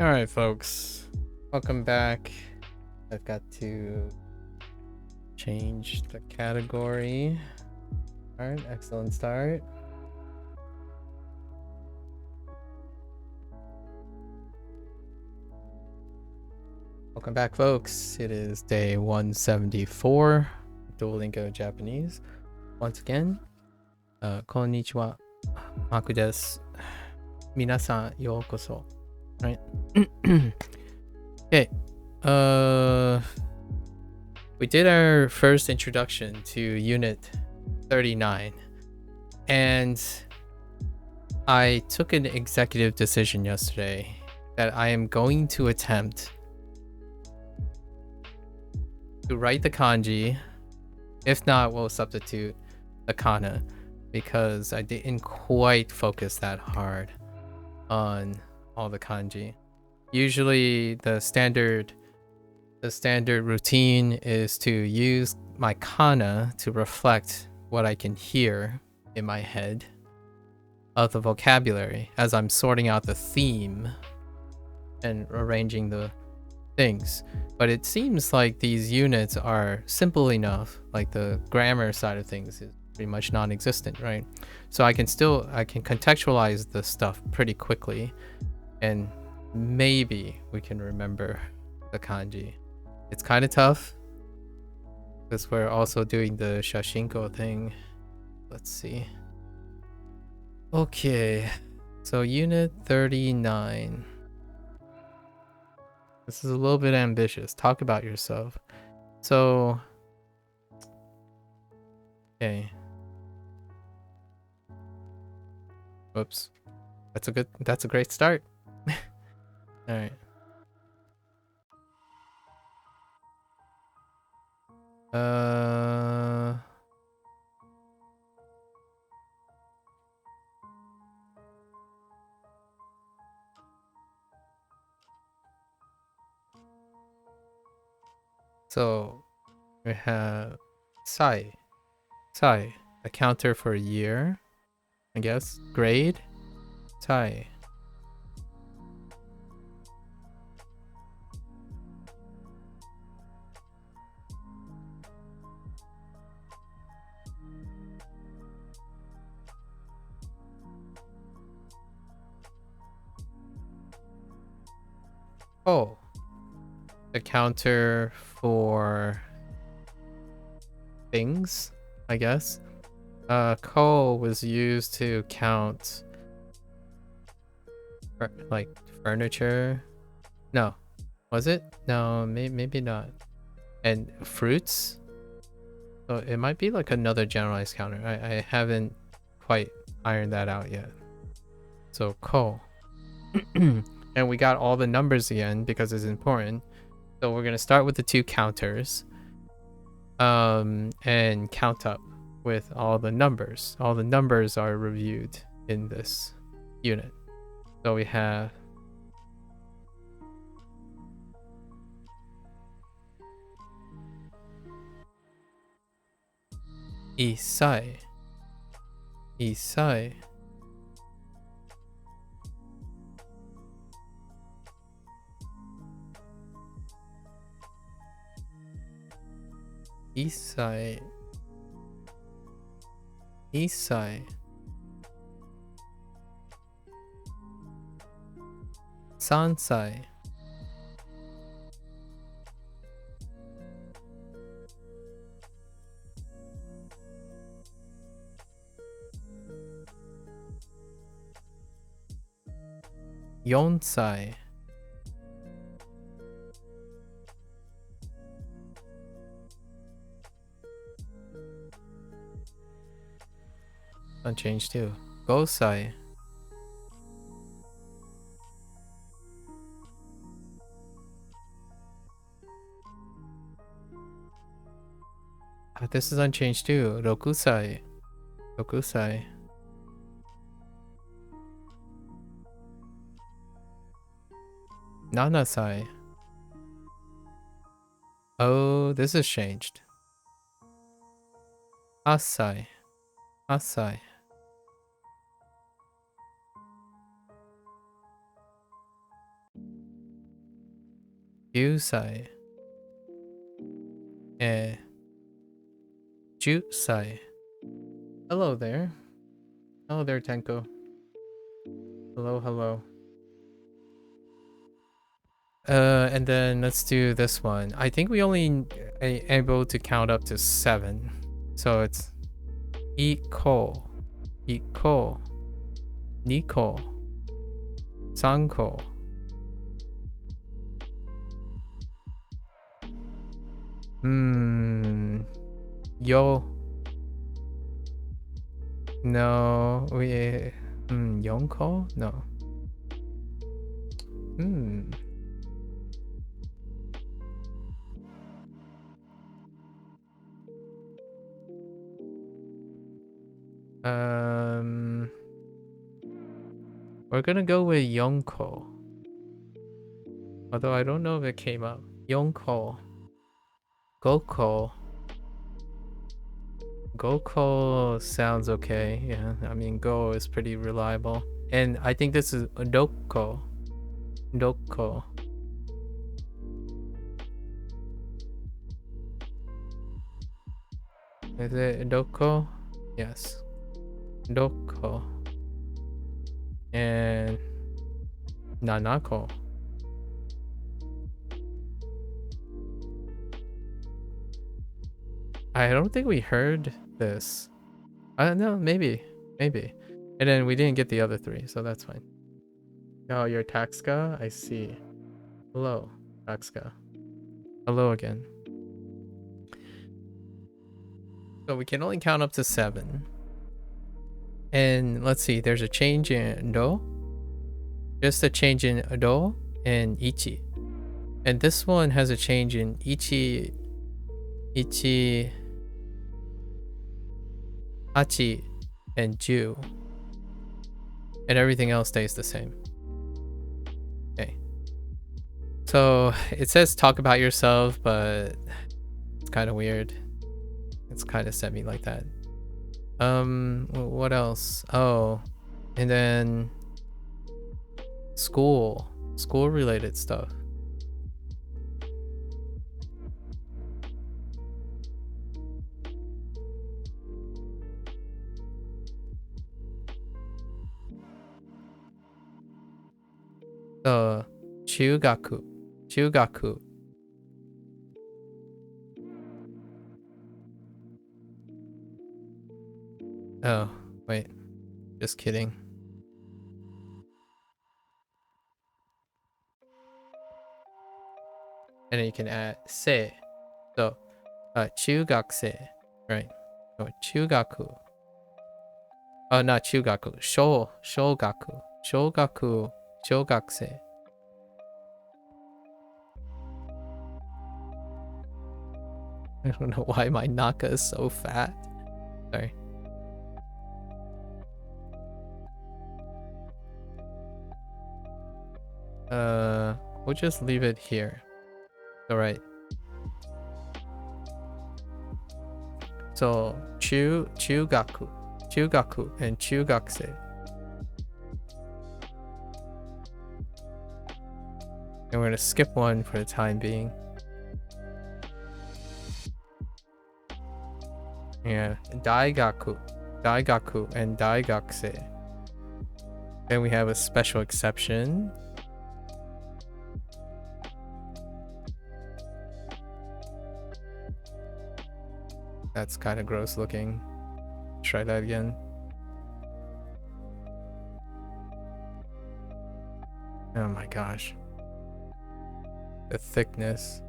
All right, folks, welcome back. I've got to change the category. All right, excellent start. Welcome back, folks. It is day 174, Duolingo Japanese. Once again, konnichiwa, MAKU desu. Minasan yokoso. Right? Okay. We did our first introduction to Unit 39, and I took an executive decision yesterday that I am going to attempt to write the kanji. If not, we'll substitute the kana, because I didn't quite focus that hard on all the kanji. Usually the standard routine is to use my kana to reflect what I can hear in my head of the vocabulary as I'm sorting out the theme and arranging the things. But it seems like these units are simple enough, like the grammar side of things is pretty much non-existent, right? So I can contextualize the stuff pretty quickly, and maybe we can remember the kanji. It's kind of tough because we're also doing the shashinko thing. Let's see. Okay, so unit 39. This is a little bit ambitious. Talk about yourself. So, okay. Whoops. That's a great start. All right. So we have sai, a counter for a year, I guess. Grade, sai. Oh, a counter for things, I guess. Ko was used to count like furniture. No, was it? No, maybe not. And fruits. So it might be like another generalized counter. I haven't quite ironed that out yet. So ko. And we got all the numbers again because it's important. So we're gonna start with the two counters. And count up with all the numbers. All the numbers are reviewed in this unit. So we have isai, isai, isai, isai, sansai, yonsai, unchanged too, gosai, this is unchanged too, rokusai, rokusai, nanasai. Oh, this is changed. Asai, asai. 9歳 and 10歳. Hello there. Hello there, Tenko. Hello, hello. And then let's do this one. I think we only able to count up to 7. So it's Iko, Iko, Niko, Sanko. Yo. No, we Yonko? No. We're gonna go with Yonko. Although I don't know if it came up. Yonko. Goko. Goko sounds okay. Yeah, I mean, Go is pretty reliable. And I think this is Doko. Doko. Is it Doko? Yes. Doko. And Nanako. I don't think we heard this. I don't know, maybe. And then we didn't get the other 3, so that's fine. Oh, you're Taxka? I see. Hello, Taxka. Hello again. So we can only count up to 7. And let's see, there's a change in Do. Just a change in Do and Ichi. And this one has a change in Ichi, Hachi, and Ju. And everything else stays the same. Okay. So it says talk about yourself, but it's kind of weird. It's kind of semi like that. What else? Oh, and then school related stuff. Chugaku. Oh, wait. Just kidding. And then you can add se. So, chugakusei, right? So, chugaku. Oh, not chugaku. Shogaku. Shogakusei. I don't know why my Naka is so fat. Sorry. We'll just leave it here. Alright. So, chugaku, and chugakusei. And we're gonna skip one for the time being. Yeah, daigaku, and daigakusei. Then we have a special exception. That's kind of gross looking. Try that again. Oh my gosh. The thickness.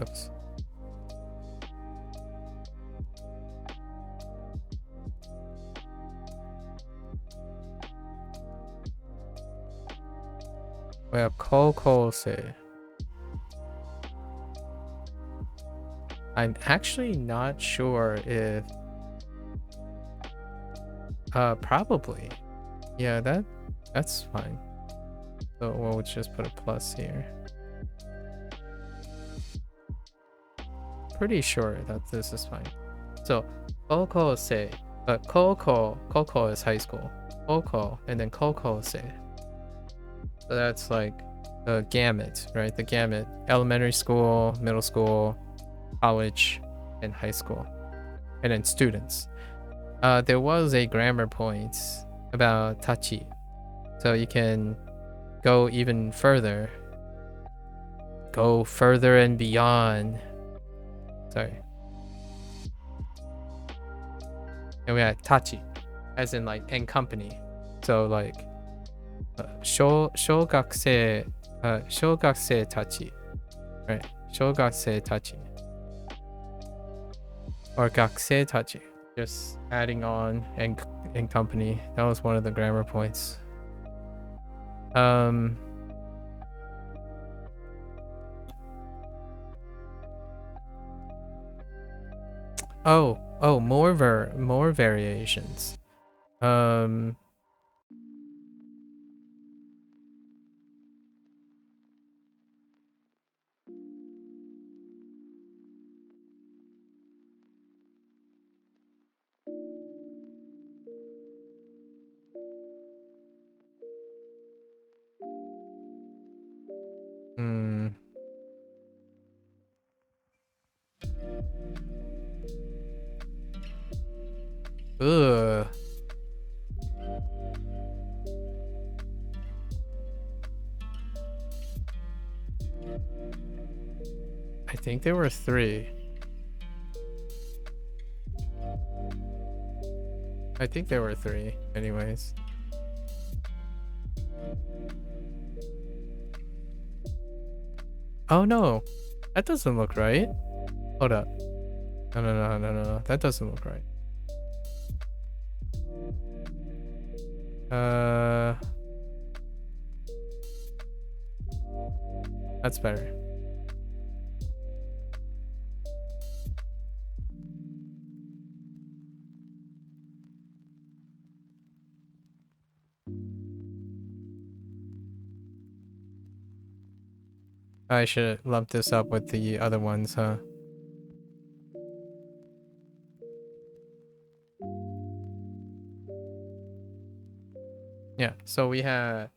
Oops. We have kokosei. I'm actually not sure if probably. Yeah, that's fine. So we'll just put a plus here. Pretty sure that this is fine. So kokosei But koko is high school. Koko and then kokose. So that's like the gamut, right? The gamut. Elementary school, middle school, college, and high school. And then students. There was a grammar point about tachi. So you can go even further. Go further and beyond. Sorry. And we had tachi, as in like and company. So like shougakusei tachi, right? Shougakusei tachi or gakusei tachi. Just adding on and company. That was one of the grammar points. Oh, more variations. Ugh. I think there were 3. I think there were 3, anyways. Oh no, that doesn't look right. Hold up. No. That doesn't look right. That's better. I should lump this up with the other ones, huh? Yeah, so we had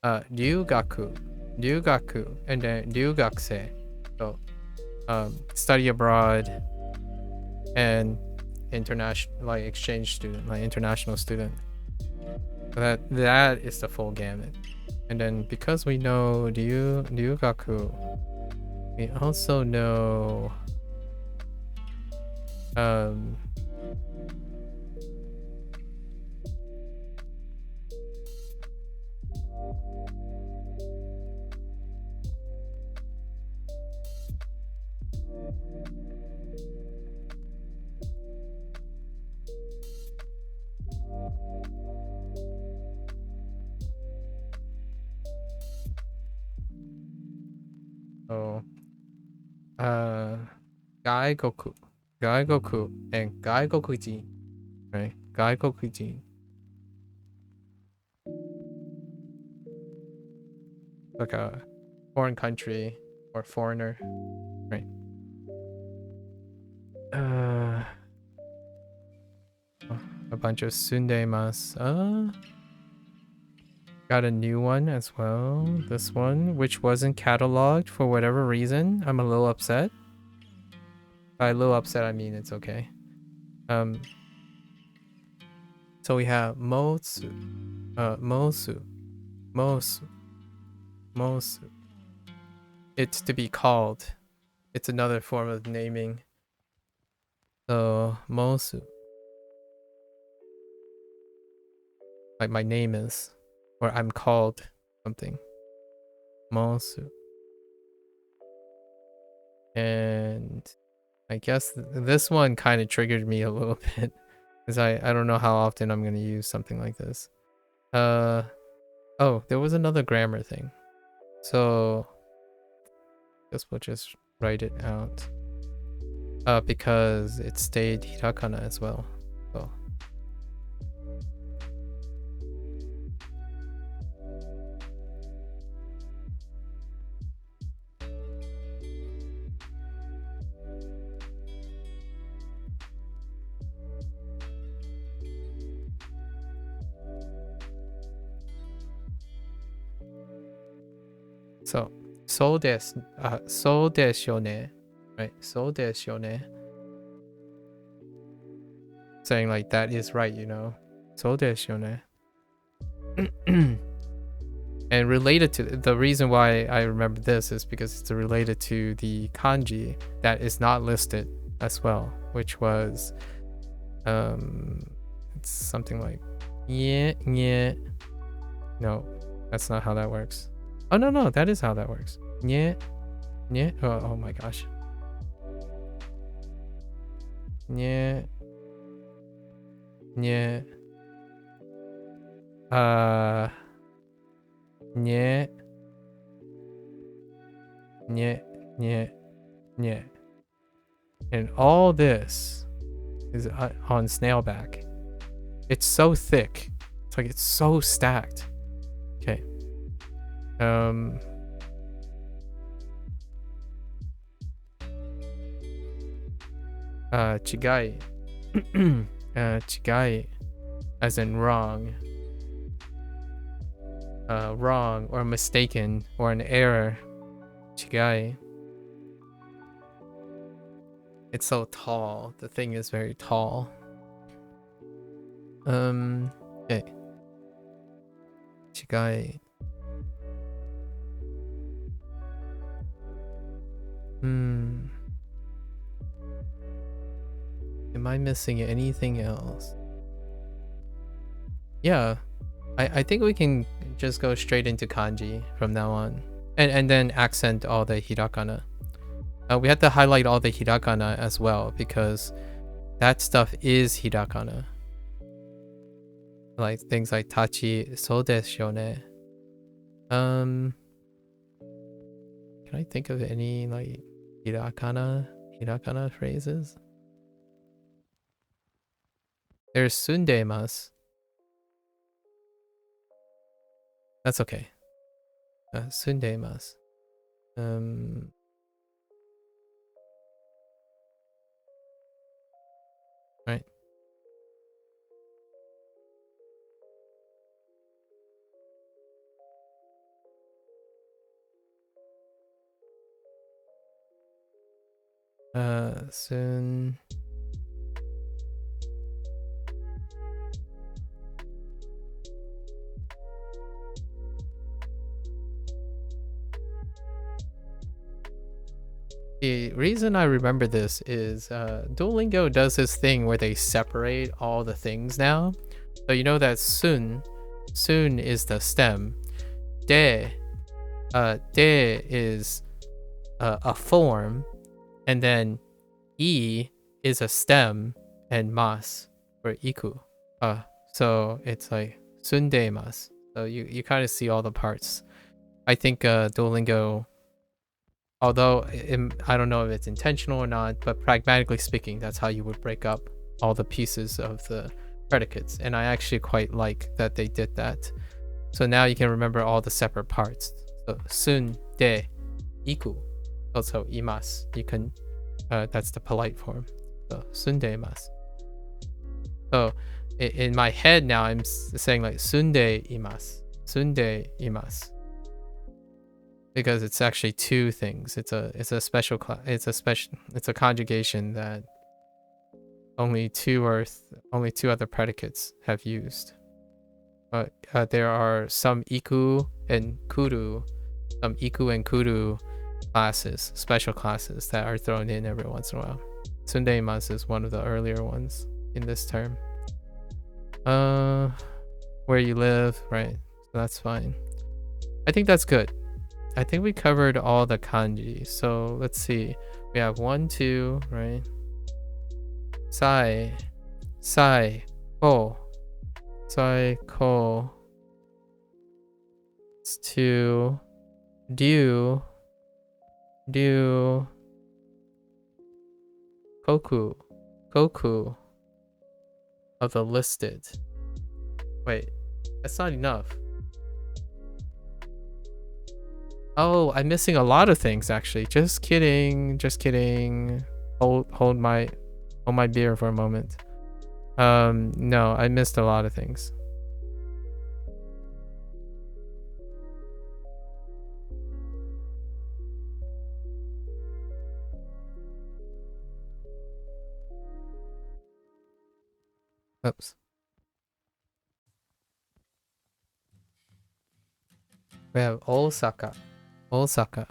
ryugaku, and then ryugakusei. So study abroad and international, like exchange student, like international student. So that is the full gamut. And then because we know ryugaku, we also know Gaigoku and Gaigokujin, right? Gaigokujin. Like a foreign country or foreigner, right? A bunch of sundemas. Got a new one as well. This one, which wasn't cataloged for whatever reason. I'm a little upset. By a little upset, I mean it's okay. So we have Mosu. It's to be called. It's another form of naming. So Mosu. Like my name is, or I'm called something. Mosu. And I guess this one kind of triggered me a little bit. Because I don't know how often I'm going to use something like this. Oh, there was another grammar thing. So, I guess we'll just write it out. Because it stayed hirakana as well. So. So, so desu, so desu yo ne, right? So desu yo ne. Saying like that is right, you know. So desu yo ne. And related to the reason why I remember this is because it's related to the kanji that is not listed as well, which was it's something like yeah. No, that's not how that works. Oh no, that is how that works. Yeah. Oh my gosh. Yeah. Yeah. Yeah. And all this is on snailback. It's so thick. It's like it's so stacked. Okay. Chigai. Chigai as in wrong. Wrong or mistaken or an error. Chigai. It's so tall. The thing is very tall. Okay. Chigai. Am I missing anything else? Yeah. I think we can just go straight into kanji from now on. And then accent all the hiragana. We have to highlight all the hiragana as well because that stuff is hiragana. Like things like tachi, so desu yo ne. Can I think of any like hiragana phrases? There's sundemasu. That's okay. Sundemasu. Right. Soon. The reason I remember this is Duolingo does this thing where they separate all the things now. So you know that sun is the stem. De is a form, and then I is a stem, and mas for iku. So it's like sundemas. So you kind of see all the parts. I think Duolingo, although I don't know if it's intentional or not, but pragmatically speaking, that's how you would break up all the pieces of the predicates. And I actually quite like that they did that. So now you can remember all the separate parts. So sun, de, iku, also imas. You can, that's the polite form. So sundemas. So in my head now, I'm saying like sunde imas. Because it's actually two things. It's a special it's a conjugation that only two other predicates have used. But there are some iku and kuru classes, special classes that are thrown in every once in a while. Sundeimas is one of the earlier ones in this term. Where you live, right? So that's fine. I think that's good. I think we covered all the kanji. So let's see. We have 1, 2, right? Sai, ko. Sai, ko. It's 2. Du. Koku. Of the listed. Wait, that's not enough. Oh, I'm missing a lot of things actually. Just kidding. Hold my beer for a moment. No, I missed a lot of things. Oops. We have Osaka. Osaka.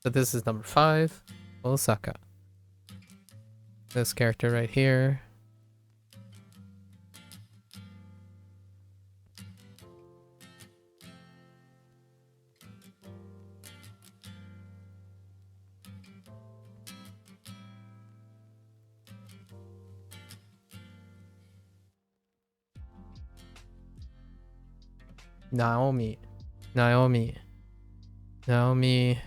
So this is number 5. Osaka. This character right here. Naomi. Naomi. Naomi.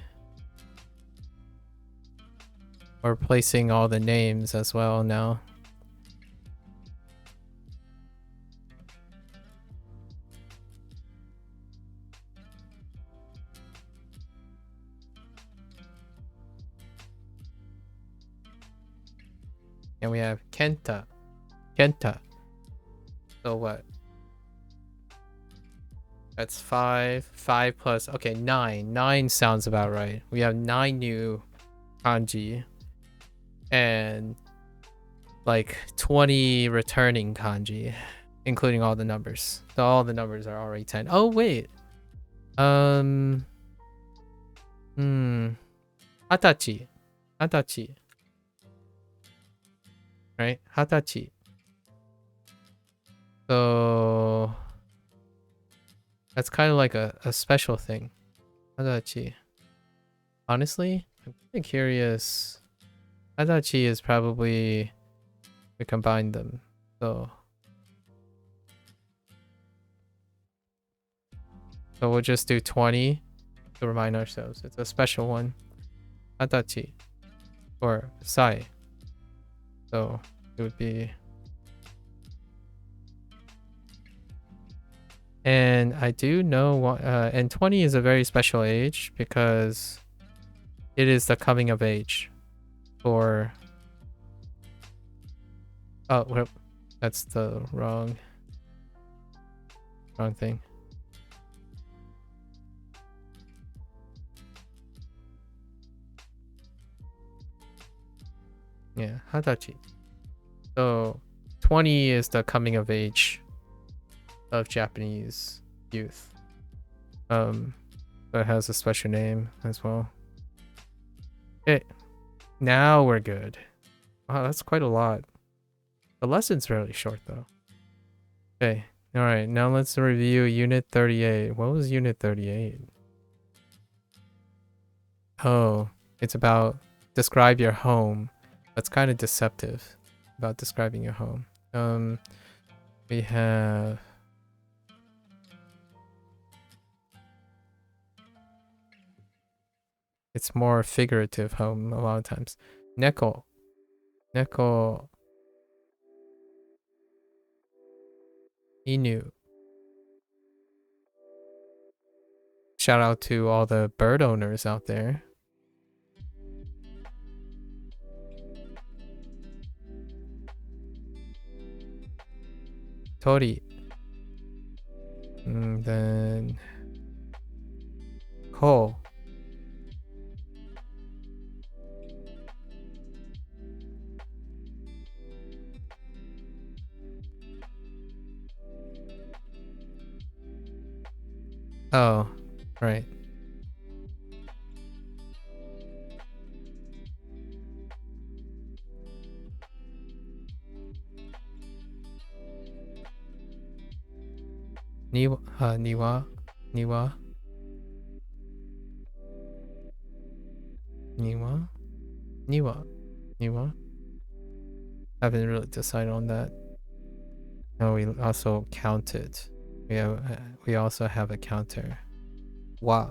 We're placing all the names as well now. And we have Kenta. Kenta. So what? That's 5. 5 plus... Okay, 9. 9 sounds about right. We have 9 new kanji. And like 20 returning kanji. Including all the numbers. So all the numbers are already 10. Oh, wait. Hatachi. Hatachi. Right? Hatachi. So... That's kind of like a special thing. Hatachi. Honestly, I'm kind of curious. Hatachi is probably... We combine them. So we'll just do 20 to remind ourselves. It's a special one. Hatachi. Or Sai. So it would be... And I do know, and 20 is a very special age because it is the coming of age for... Oh, well, that's the wrong thing. Yeah, Hatachi. So 20 is the coming of age of Japanese youth. That has a special name as well. Okay, now we're good. Wow, that's quite a lot. The lesson's really short though. Okay, alright, now let's review Unit 38. What was Unit 38? Oh, it's about describe your home. That's kind of deceptive about describing your home. We have... It's more figurative home a lot of times. Neko. Neko. Inu. Shout out to all the bird owners out there. Tori. And then... Ko. Oh, right. Niwa. Niwa. Niwa. Niwa. Niwa. Niwa. Haven't really decided on that. No, we also counted. We also have a counter. Wa.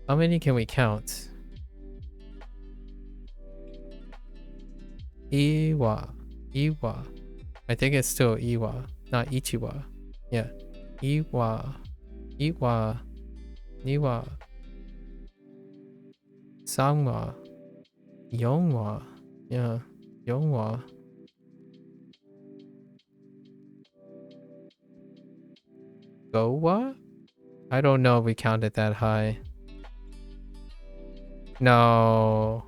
How many can we count? Iwa. Iwa. I think it's still Iwa, not Ichiwa. Yeah. Iwa. Iwa. Niwa. Sanwa. Yonwa. Yeah. Yonwa. Gowa? I don't know if we counted that high. No.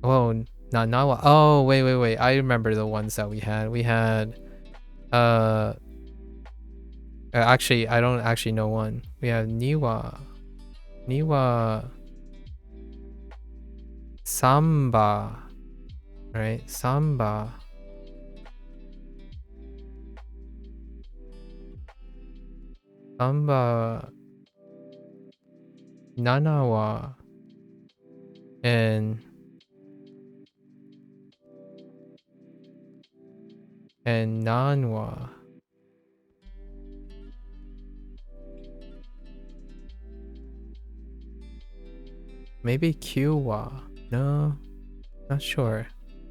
Oh, Nanawa. Oh, wait. I remember the ones that we had. We had, actually, I don't actually know one. We have Niwa. Samba. Right? Samba. Nanawa. And Nanwa. Maybe Qwa. No, not sure.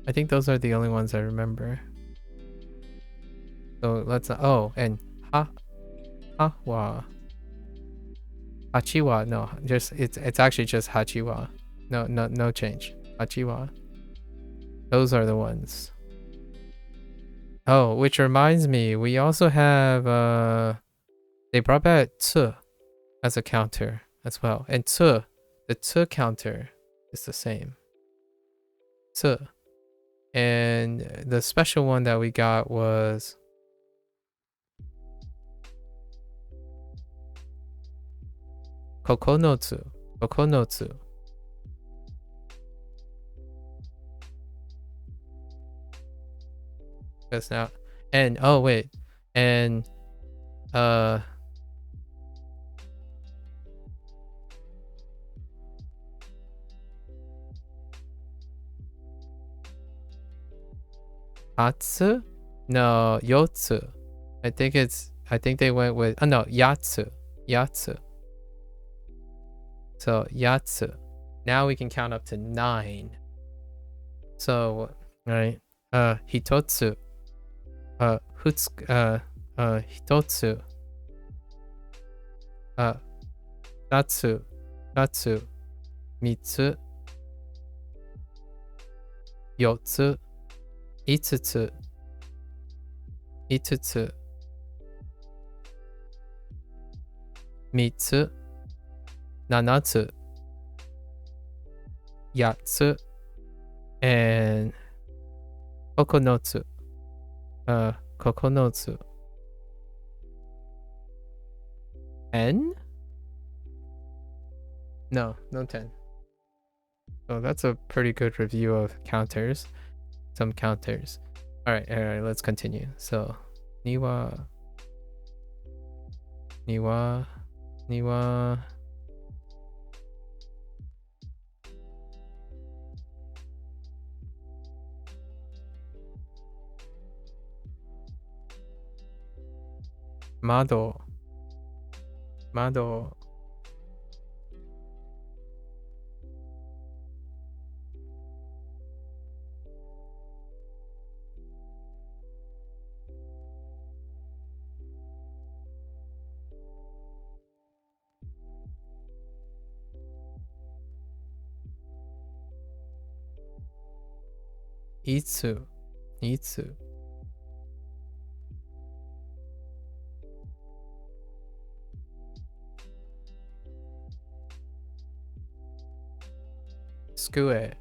I think those are the only ones I remember. So let's, oh, and Hawa. Hachiwa. No, just it's actually just Hachiwa. No change. Hachiwa. Those are the ones. Oh, which reminds me, we also have they brought back tsu as a counter as well. And tsu, the tsu counter is the same. Tsu. And the special one that we got was Kokonotsu. Kokonotsu. That's now. And oh wait. And Atsu? No, Yotsu. I think they went with, oh no, Yatsu. So Yatsu. Now we can count up to 9. So, right. Hitotsu. Hitotsu. Natsu. Mitsu. Yotsu. Itutsu. Mitsu. Nanatsu. Yatsu. And Kokonotsu. Kokonotsu. 10? No 10. So that's a pretty good review of counters. Some counters. Alright, let's continue. So Niwa. Mado. Itsu. Skue.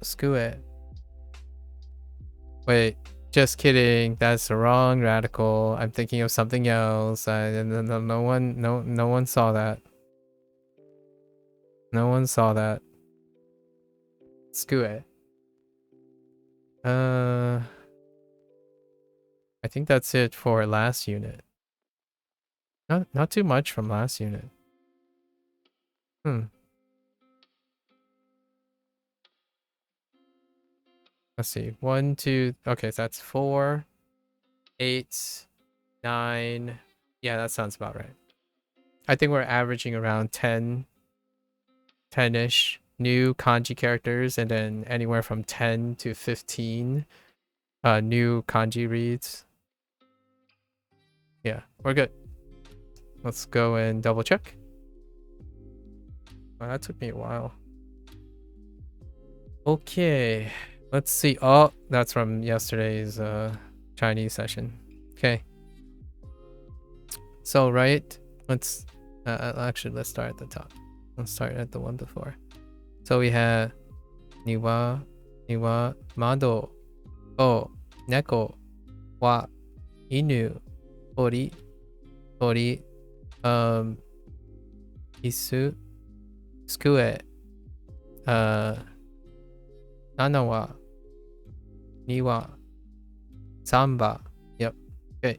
Skue. Wait, just kidding. That's the wrong radical. I'm thinking of something else. No one saw that. No one saw that. Skue. I think that's it for last unit. Not too much from last unit. Let's see. 1, 2. Okay, so that's 4, 8, 9. Yeah, that sounds about right. I think we're averaging around 10-ish new kanji characters, and then anywhere from 10 to 15 new kanji reads. Yeah, we're good. Let's go and double check. Well, that took me a while. Okay, let's see. Oh, that's from yesterday's Chinese session. Okay. So, right? Let's actually let's start at the top. Let's start at the one before. So we have niwa, mado, o, neko, wa, inu, tori, isu, skue, nanawa, niwa, samba. Yep. Okay.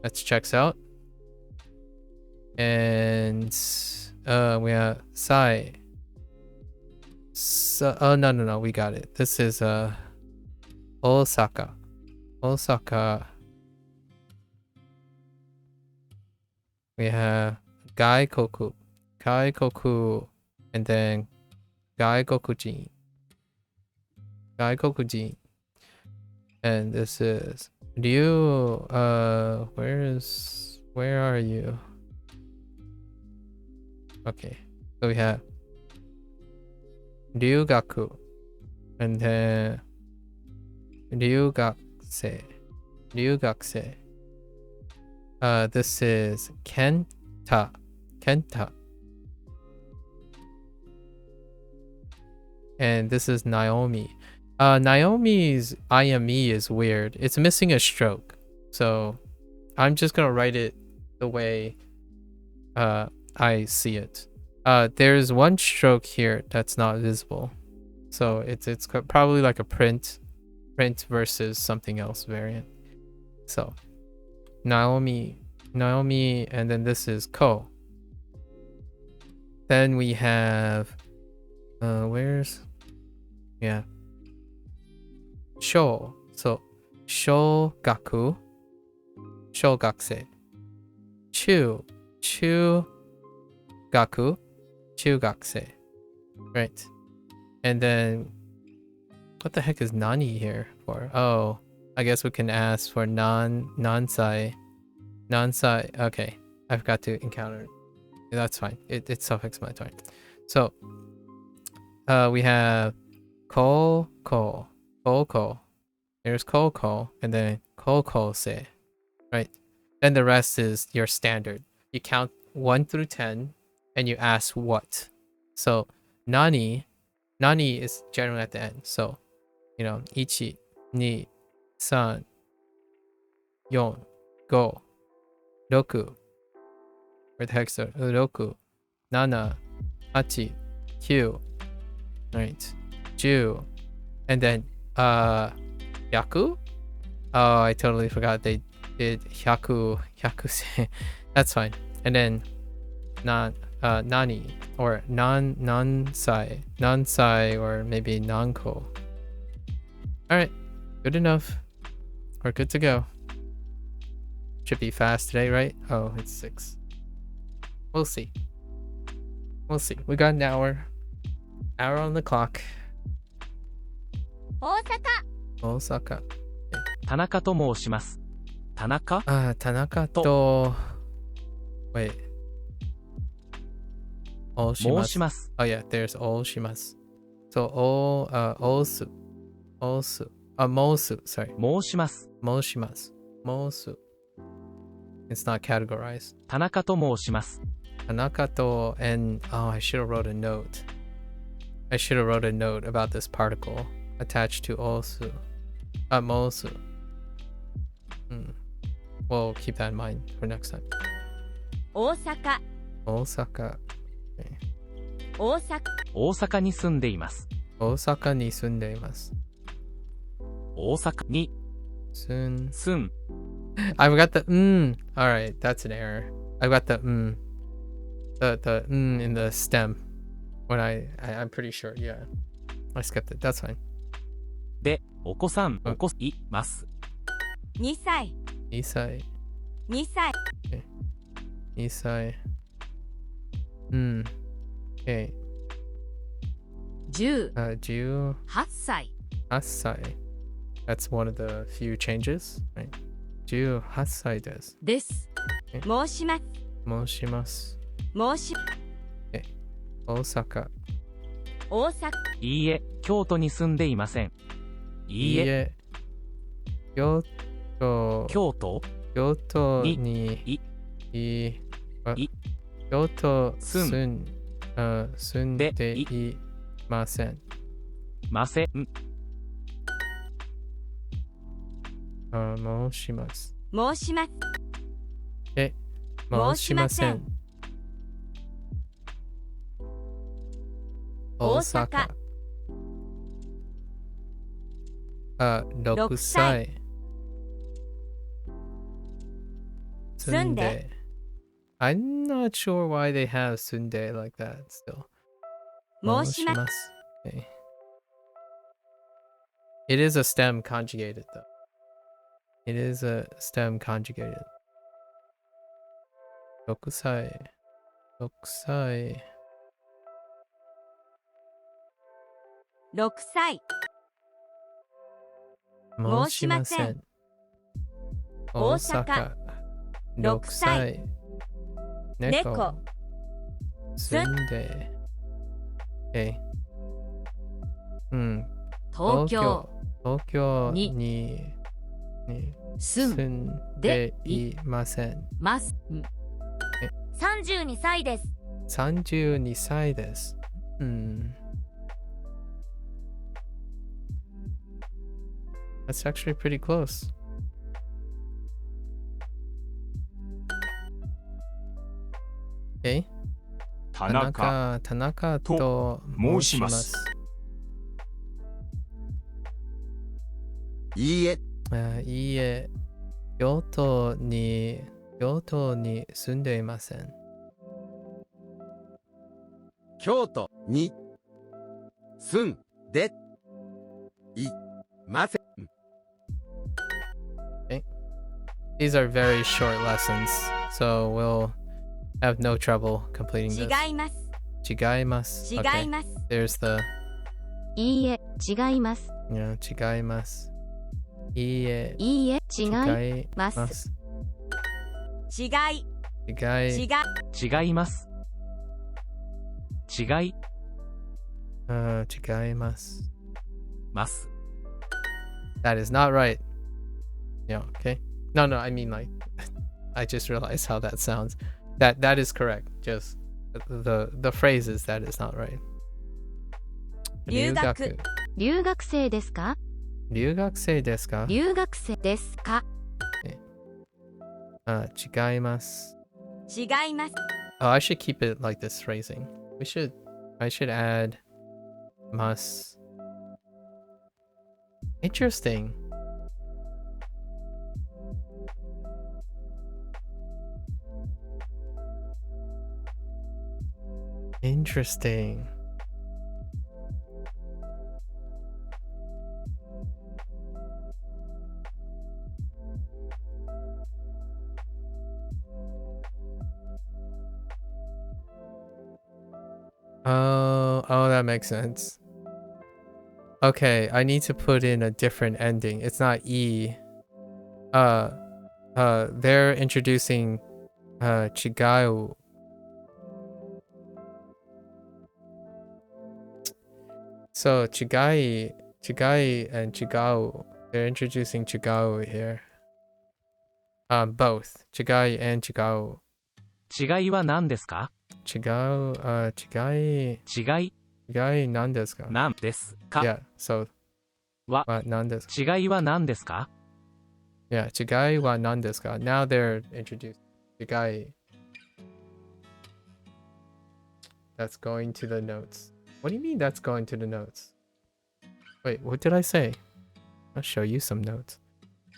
That checks out. And we have sai. So, oh no, we got it. This is Osaka. We have gaikoku, and then gaikokujin. And this is Ryu. Where are you? Okay, so we have Ryugaku, and then Ryugakse. This is Kenta. And this is Naomi. Naomi's IME is weird. It's missing a stroke. So I'm just gonna write it the way I see it. There's one stroke here that's not visible. So it's probably like a print versus something else variant. So Naomi, and then this is Ko. Then we have Sho. So Shogaku, Shogakse. Gaku, Chugakse. Right. And then what the heck is Nani here for? Oh, I guess we can ask for non-sai. Okay, I forgot to encounter. That's fine. It's self-explanatory. So we have Koko. There's Koko, and then Kokose. Right. Then the rest is your standard. You count 1 through 10 and you ask what. So Nani is generally at the end. So, you know, ichi, ni, san, yon, go, roku. Where the heck's the roku? Nana, hachi, kyu. Right. Ju. And then yaku? Oh, I totally forgot they did hyaku say. That's fine. And then nani or non-sai, or maybe nanko. All right, good enough. We're good to go. Should be fast today, right? Oh, it's 6. We'll see. We got an hour on the clock. Osaka. 田中と申します。田中? Tanaka to. Wait. Oshimasu. 申します。 Oh yeah, there's oshimasu. So osu. Mosu. Sorry. 申します。 Mosu. It's not categorized. 田中と申します。 Tanaka to, and I should have wrote a note. About this particle attached to osu. Mosu. We'll keep that in mind for next time. Osaka. Okay. 大阪に住んでいます。 Osaka ni sundeimasu. 大阪に Sun. 住ん I forgot the Alright, that's an error. I got the the in the stem. When I'm pretty sure, yeah. I skipped it. That's fine. でお子さんおこいます。 2歳。 Isai. 2歳。 Isai. Okay. 10。 Ju 8歳。 Asai. That's one of the few changes, right? Ju Hasai desu. です。申します。 Moshimasu. 申し。 Osaka. 大阪。いいえ、京都に住んでいません。いいえ、 Kyoto. 京都 Kyoto に ni いい、い京都住住んでいません。ません。申します。申します。申しません。大阪。6歳。住んで。I'm not sure why they have 住んで like that still. 申します。Okay. It is a stem conjugated though. It is a stem conjugated. 6歳。6歳。6歳。申しません。大阪。6歳。猫。住んで。東京。東京に住んでいません。ます。32歳です。32歳です。That's actually pretty close. Okay. 田中田中と申します。いいえ。いいえ。京都に住んでいません。京都に住んでいません。Okay. These are very short lessons, so we'll have no trouble completing this. 違います。違います。違います。There's the いいえ、違います。違います。いいえ、いいえ、違いまます。す。違い。違違違います。違い違います。ます。That is not right. Yeah, okay. No, I mean like I just realized how that sounds. That is correct. Just the phrases that is not right. 留学。留学生ですか？留学生ですか？留学生ですか？違います。違います。Oh, I should keep it like this phrasing. I should add must. Interesting. Interesting. Oh, that makes sense. Okay, I need to put in a different ending. It's not E. They're introducing Chigao. So Chigai and Chigao, they're introducing Chigao here. Both Chigai and Chigao. 違いは何ですか？Chigao, Chigai 違い何ですか？なんですか？ Yeah, so は何ですか？違いは何ですか？ Yeah, Chigai wa nan desu ka? Now they're introduced. Chigai. That's going to the notes. What do you mean that's going to the notes? Wait, what did I say? I'll show you some notes.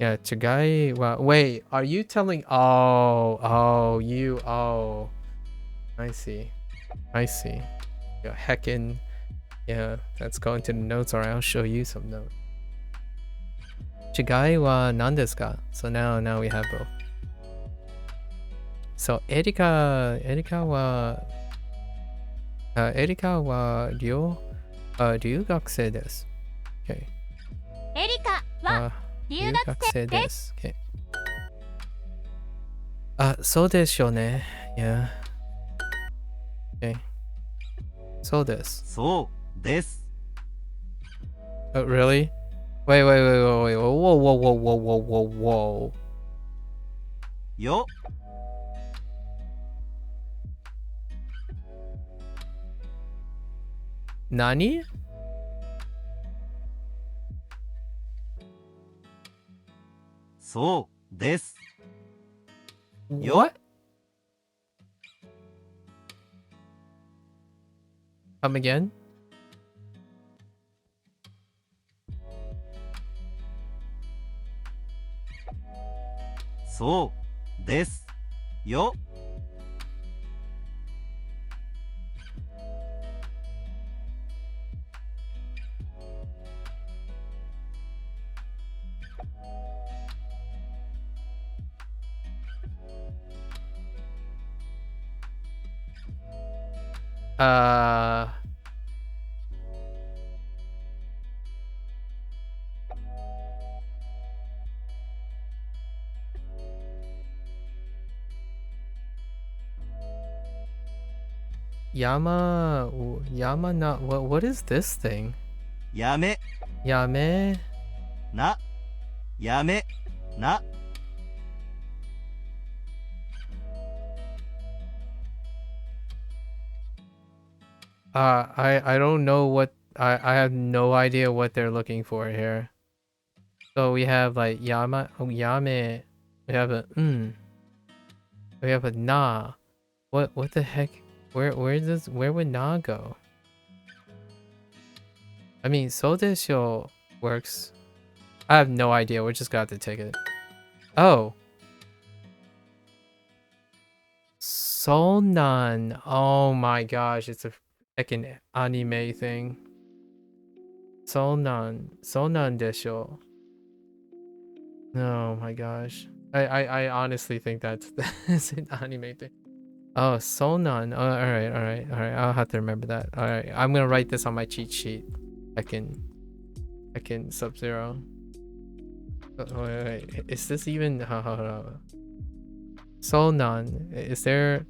Yeah, Chigai wa... Wait, are you telling... Oh, I see. Yeah, heckin'. Yeah, that's going to the notes, or I'll show you some notes. Chigai wa nan desu ka? So now we have both. So Erika wa エリカは留学生です。Okay. エリカは留学生です。Okay. そうでしょうね。Yeah. Okay. そうです。そうです。Oh, really? Wait. Whoa. よ。Nani? そうです。よ。 What? Come again? そうですよ。Uh, Yama na, what is this thing? やめ Yame? な。やめな。 I don't know what, I have no idea what they're looking for here. So we have like Yame, we have a we have a na. What the heck? Where would na go? I mean, so desho works. I have no idea. We're just gonna have to take it. Oh. Sonan. Oh my gosh, it's a freaking anime thing. Sonan desho. Oh my gosh. I honestly think that's an anime thing. Oh, Sonan. Oh, alright. I'll have to remember that. Alright, I'm gonna write this on my cheat sheet. I can Sub-Zero. Wait. Is this even... Sonan. Is there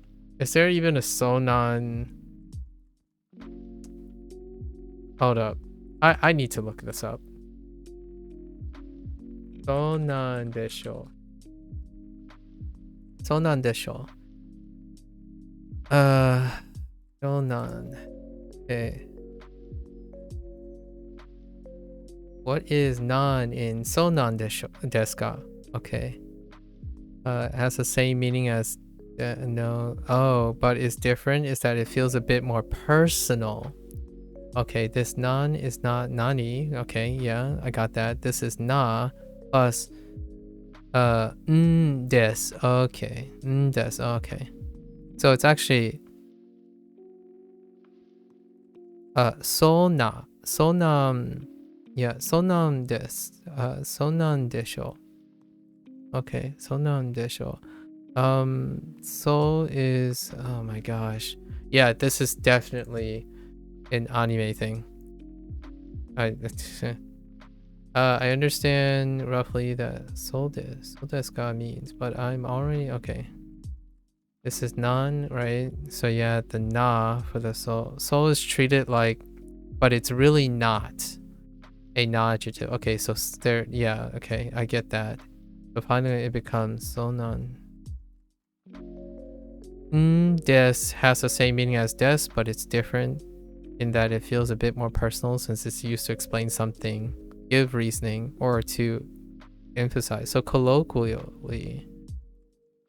even a Sonan? Hold up. I need to look this up. Sonan desho. Sonan desho. Sonan. Okay. What is nan in Sonan desu ka? Okay. It has the same meaning as no. Oh, but it's different is that it feels a bit more personal. Okay, this nan is not nani. Okay, yeah, I got that. This is na plus des. Okay. Des. Okay. So it's actually sonam. Yeah, sonam des. Sonan desho. Okay, sonan desho. So is, oh my gosh. Yeah, this is definitely an anime thing. I understand roughly that soul desu ka means, but I'm already okay. This is non, right? So yeah, the na for the soul. Soul is treated like, but it's really not a na adjective. Okay, so there, yeah, okay, I get that. So finally it becomes sonan. Des has the same meaning as des, but it's different in that it feels a bit more personal since it's used to explain something, give reasoning, or to emphasize. So colloquially,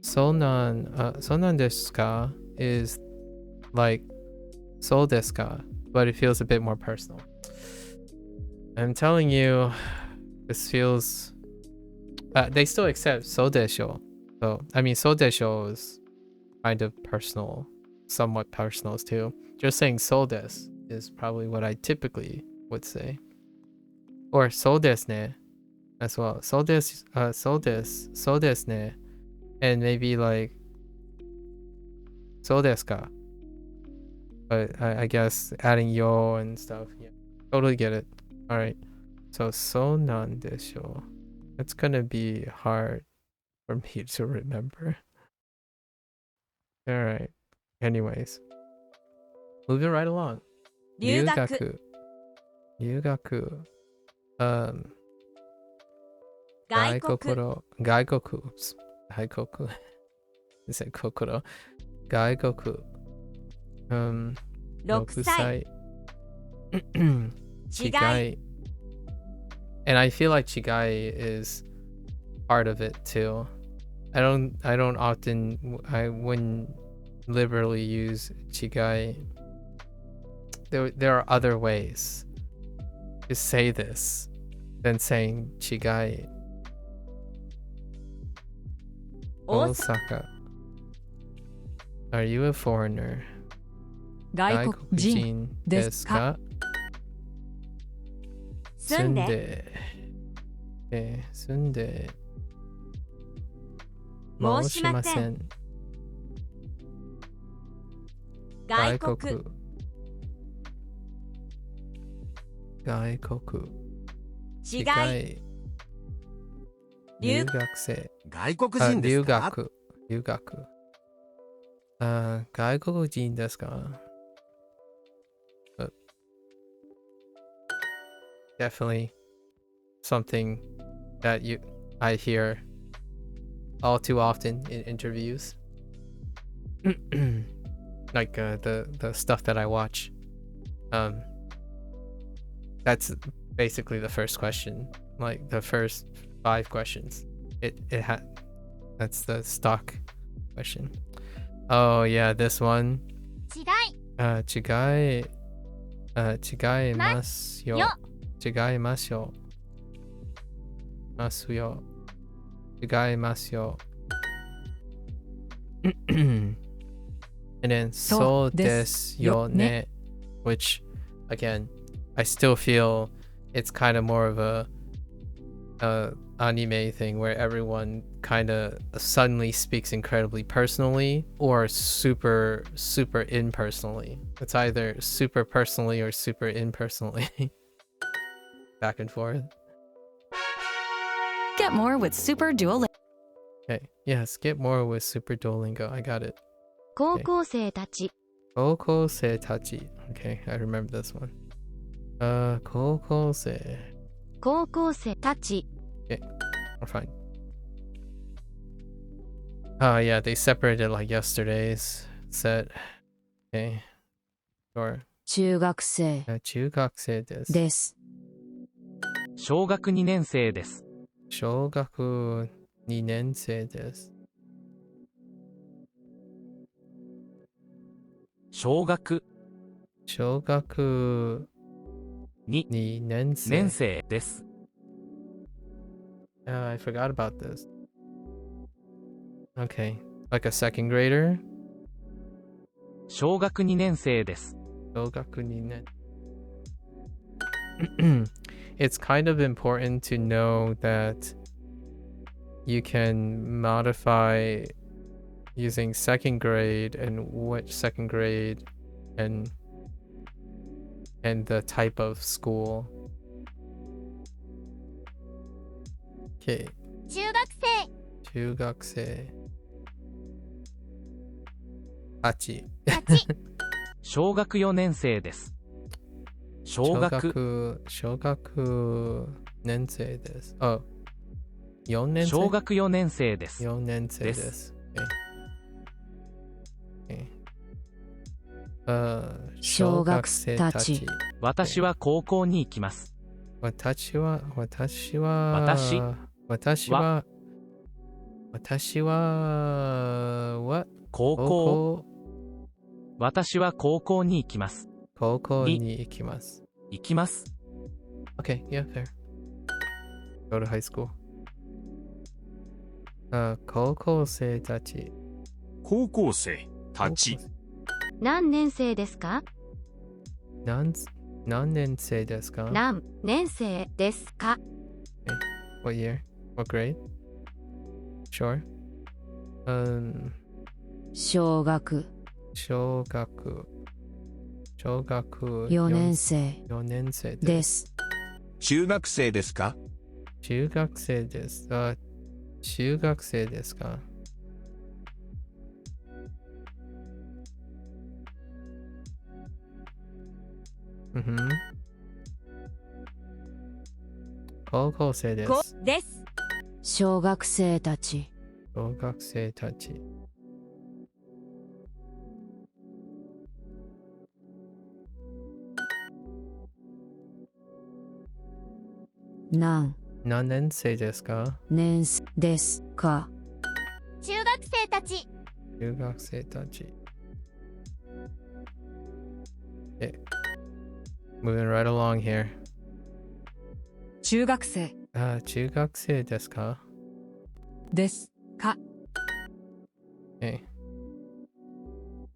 sonan desu ka is like so desu ka, but it feels a bit more personal. I'm telling you, this feels... they still accept so desho. So, I mean, so desho is kind of personal, somewhat personal too. Just saying so des is probably what I typically would say. Or so desu ne as well. So desu ne. And maybe like so desu ka. But I guess adding yo and stuff. Yeah, totally get it. Alright. So nan desho. It's gonna be hard for me to remember. Alright. Anyways. Moving right along. 留学 Ryugaku. 外国 Gaikoku. Gaikoku. I said kokoro. Gaikoku. 6歳 Chigai. And I feel like chigai is part of it too. I wouldn't liberally use chigai. There are other ways to say this than saying chigai. Osaka. Are you a foreigner? 外国人ですか？住んで住んで申しません。外国外国違い留学生外国人ですか？留学外国人ですか？ Definitely something that I hear all too often in interviews. Like the stuff that I watch. That's basically the first question. Like the first 5 questions. That's the stock question. Oh yeah, this one. 違い違いますよ。違いますよ。ますよ。違いますよ。And then そうですよね. Which again, I still feel it's kind of more of a anime thing where everyone kind of suddenly speaks incredibly personally or super impersonally. It's either super personally or super impersonally. Back and forth. Get more with Super Duolingo. Okay, yes, get more with Super Duolingo. I got it. 高校生たち。高校生たち. Okay, I remember this one. 高校生. 高校生たち。 Okay, we're fine. Yeah, they separated like yesterday's set. Okay, sure. 中学生中学生です。です。小学2年生です。小学2年生です。小学2年生。年生です。I forgot about this. Okay, like a second grader? 小学2年生です。小学2年。It's kind of important to know that you can modify using second grade and which second grade and the type of school. Okay. 中学生。8。小学4年生です。小学年生です。あ、4年生。小学4年生です。4年生です。小学生たち。私は高校に行きます。私は高校。私は高校に行きます。高校に行きます。行きます。Okay, yeah, fair. Go to high school. 高校生たち。高校生たち。何年生ですか？何年生ですか？何年生ですか？ What year? What grade? Sure. 小学4年生です。中学生ですか？中学生です。中学生ですか？高校生です。小学生たち。小学生たち。何何年生ですか？年ですか？中学生たち。中学生たち。Moving right along here. 中学生中学生ですか？ですか？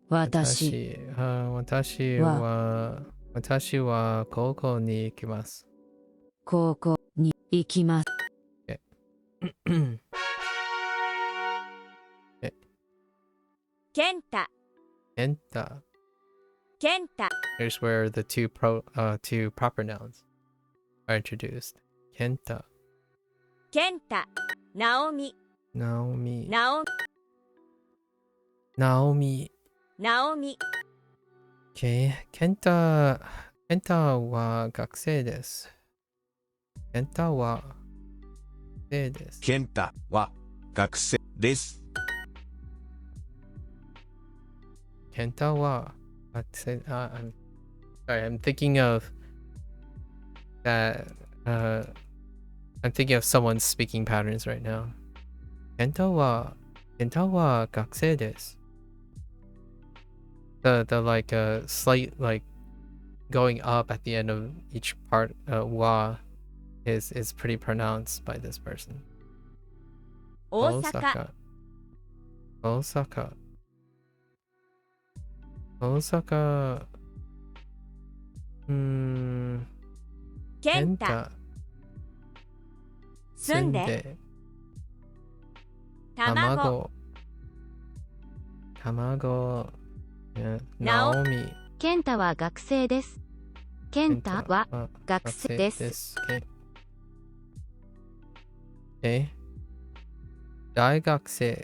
私私は高校に行きます。高校に行きます。健太。健太。健太。 Here's where the two proper nouns are introduced. Kenta. 健太。Naomi。 Naomi. Naomi。 Okay. Kenta wa gakusei desu. Kenta wa gakusei desu. 健太は学生です。 Kenta wa gakusei. I'm sorry. I'm thinking of that. I'm thinking of someone's speaking patterns right now. Kenta wa gakusei desu. The like slight like going up at the end of each part wa is pretty pronounced by this person. 大阪。 Osaka. Hmm. 健太。住んで。卵。 Tamago. Yeah. Nao- Naomi. 健太は学生です。健太は学生です。 Okay. Okay. 大学生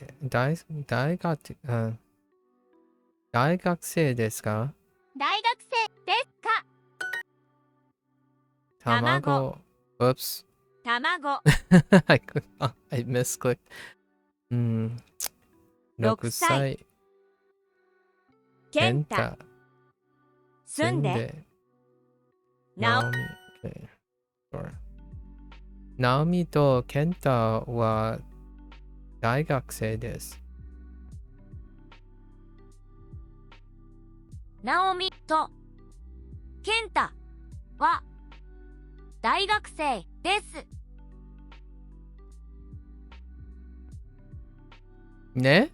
ですか？大学生ですか？卵。Oops. 卵。 I misclicked. 6歳。健太。住んで。なお。 Naomi. Okay. Sure. Naomi と健太は大学生です。ナオミと健太は大学生です。ね？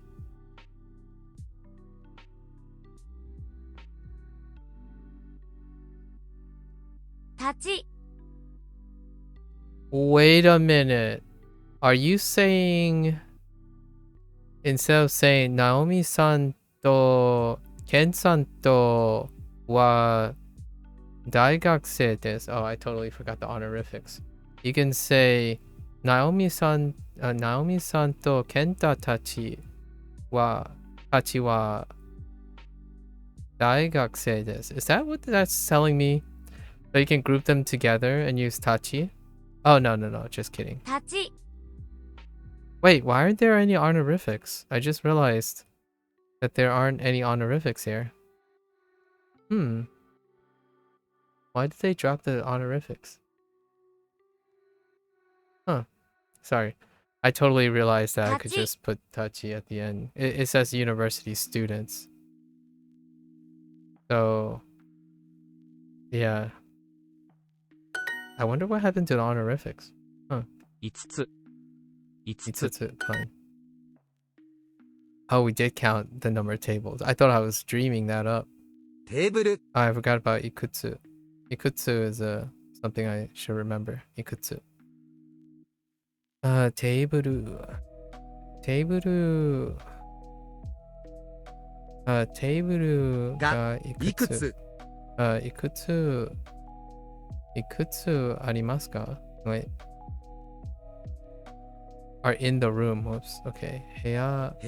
立ち。 Wait a minute. Are you saying instead of saying Naomi-san と Ken-san とは大学生です。Oh, I totally forgot the honorifics. You can say Naomi-san と Kenta たちは大学生です。Is that what that's telling me? So you can group them together and use tachi? Oh, no, just kidding. 立ち。 Wait, why aren't there any honorifics? I just realized that there aren't any honorifics here. Why did they drop the honorifics? Huh. Sorry. I totally realized that I could Tachi. just put tachi at the end. It says university students. So, yeah. I wonder what happened to the honorifics. 5つ。5 It's つ。 fine. Oh, we did count the number of tables. I thought I was dreaming that up. テーブル、 I forgot about ikutsu. Ikutsu is something I should remember. Ikutsu. Table. Table. Table がいくつ、いくつありますか? Wait. Are in the room. Whoops. Okay. 部部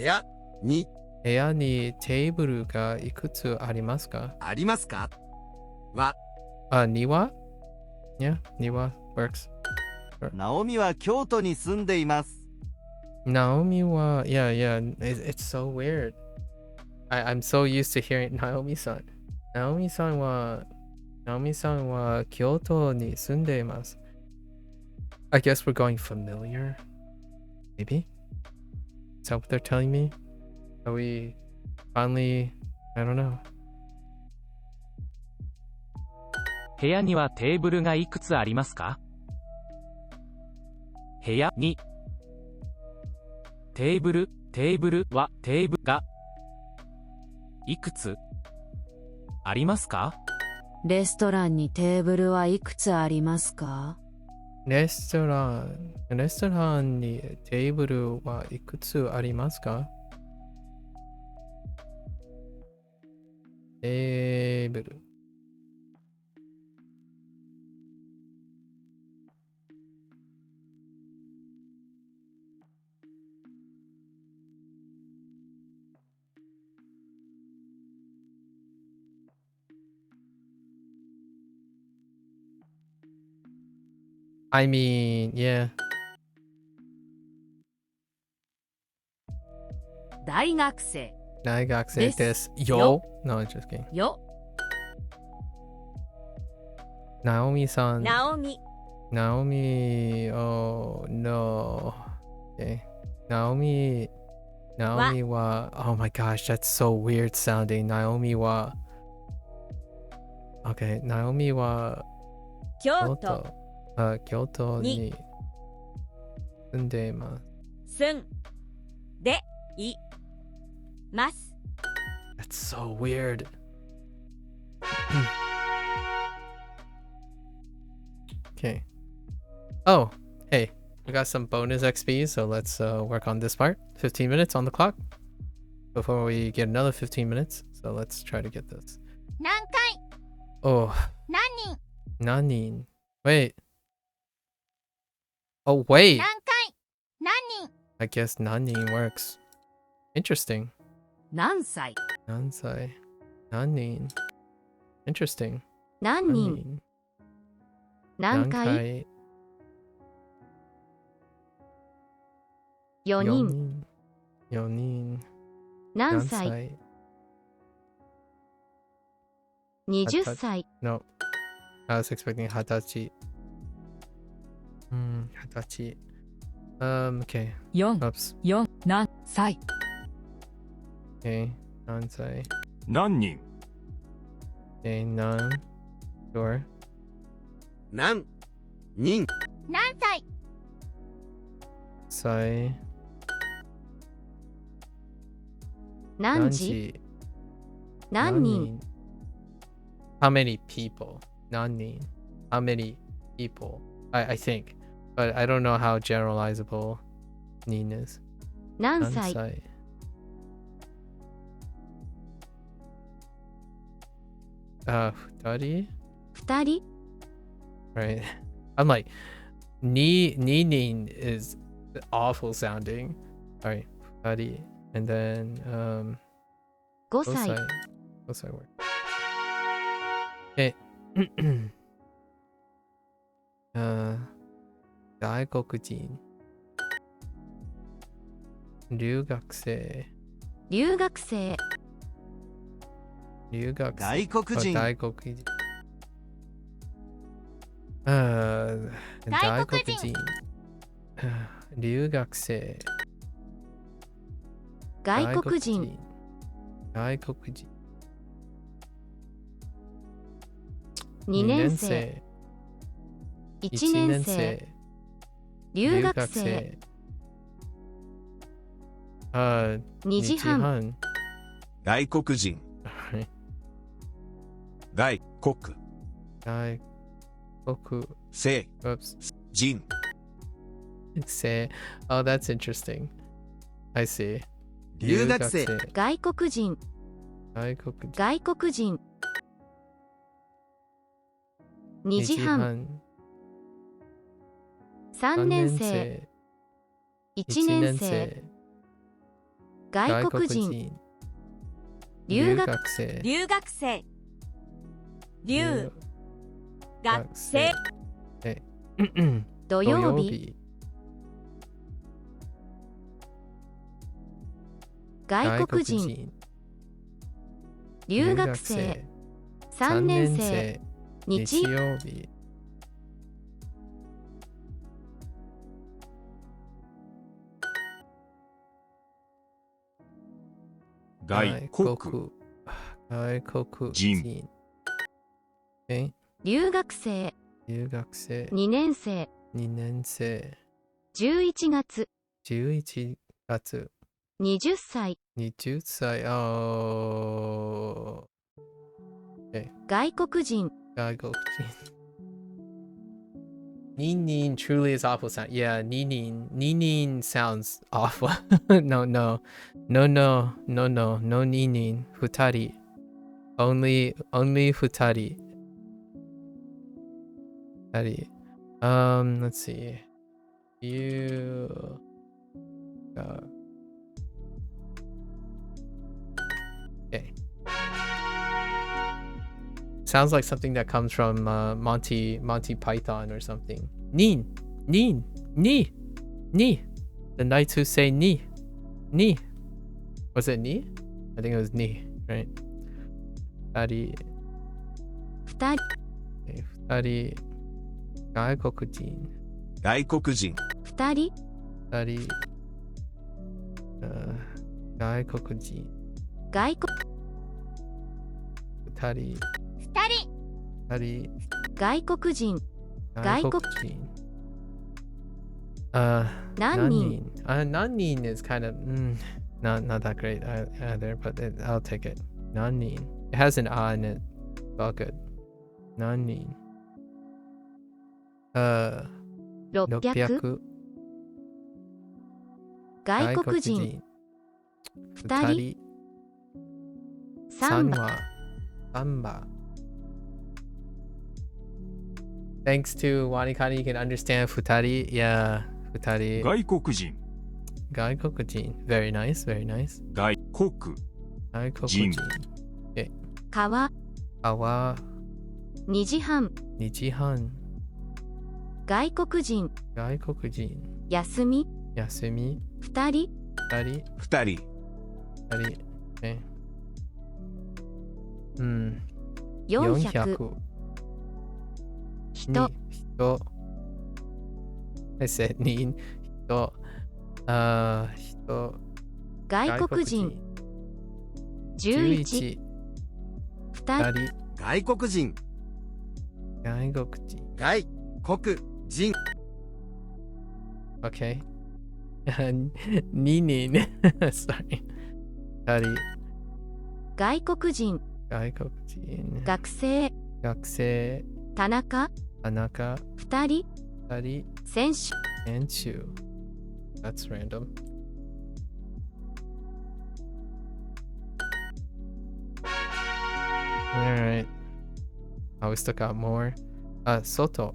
屋に屋にテーブルがいくつありますか? ありますかは、庭? Yeah, 庭 works. ナオミは京都に住んでいます。 Naomi wa, yeah, it's so weird. I'm so used to hearing Naomi-san. Naomi-san wa Kyoto ni sunde imasu. I guess we're going familiar. Maybe? Is that what they're telling me? Are we finally... I don't know. 部屋にはテーブルがいくつありますか？部屋にテーブルはテーブルがいくつありますか？レストランにテーブルはいくつありますか？レストランにテーブルはいくつありますか？テーブル。I mean, yeah. 大学生大学生ですよ。よ No, just kidding. よ。ナオミさん。ナオミ。ナオミ、oh no. Okay. ナオミは、oh my gosh, that's so weird sounding. ナオミは、okay. ナオミは、京都。京都に住んでいます。住んでいます。That's so weird. Okay. Oh, hey, we got some bonus XP, so let's work on this part. 15 minutes on the clock before we get another 15 minutes. So let's try to get this. 何回 Oh, 何人何人 Wait. Oh, wait. 何回何人 I guess 何人 works. Interesting. 何歳何歳何人 Interesting. 何人何回4人4人何歳20歳 No. I was expecting 20歳。20歳。Okay. 4 Oops. 4何歳 Okay. 何歳何人 Okay. 何 Sure. 何人何歳歳何時何人 How many people? 何人 How many people? I think. But I don't know how generalizable 人 is. 何歳2人? 2人 Right. I'm like, ni is awful sounding. Alright, 2人. And then, 5歳 5歳 word. Okay. 外国人。留学生。留学生留学生。外国人外国人。外国人。留学生。外国人外国人。2年生1年生留学生2時半外国人外国外国生 Oops. 人 Say, oh, that's interesting. I see. 留学生外国人外国人。外国人2時半3年生1年生外国人留学生留学生留学生土曜日外国人留学生3年生日曜日外国外国人人。Okay. 留学生留学生。 2年生2年生。11月11月。20歳20歳。Oh. Okay. 外国人外国人。Ninin truly is awful sound. Yeah, Ninin sounds awful. No, no. No, no, no, no, no Ninin. Futari. Only Futari. Futari. Let's see. You okay. Sounds like something that comes from Monty Python or something. Ni. The knights who say ni. Was it ni? I think it was ni, right? Futari. 2人 Okay, futari. 外国人。外国人2人二人。外国人。外国二人。二人二人。外国人外国人。何人何人 is kind of not that great either, but I'll take it. 何人 It has an ah in it. All good. 何人600 外国人2人3羽3羽 Thanks to Wanikani, you can understand futari. Yeah, futari. 外国人外国人 Very nice, very nice. 外国外国人川川2時半2時半外国人外国人休み休み2人2人2人2人400 人人 I said 人人人外国人11 2 2人人外国人外国人外国人 Okay. 2人 Sorry. 2人外国人外国人学生学生田中田中2人2人選手選手 That's random. Alright. I always took out more. Soto.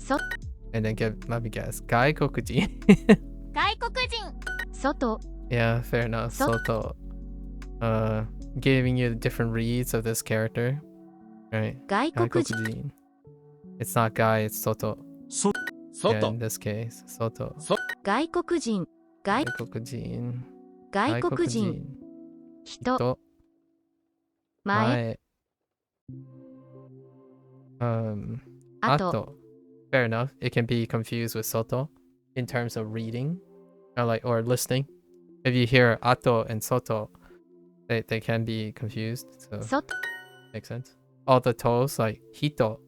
And then let me guess. 外国人外国人外 Yeah, fair enough. Soto. Giving you the different reads of this character. Right. 外国人 Gaikokujin. It's not guy, it's Soto. Yeah, 外 in this case, Soto. 外国人外 Gaikokujin. 外国人人 Hito. 前 あと Ato. Fair enough. It can be confused with Soto in terms of reading or listening. If you hear Ato and Soto, they can be confused. So 外 makes sense. All the toes like Hito,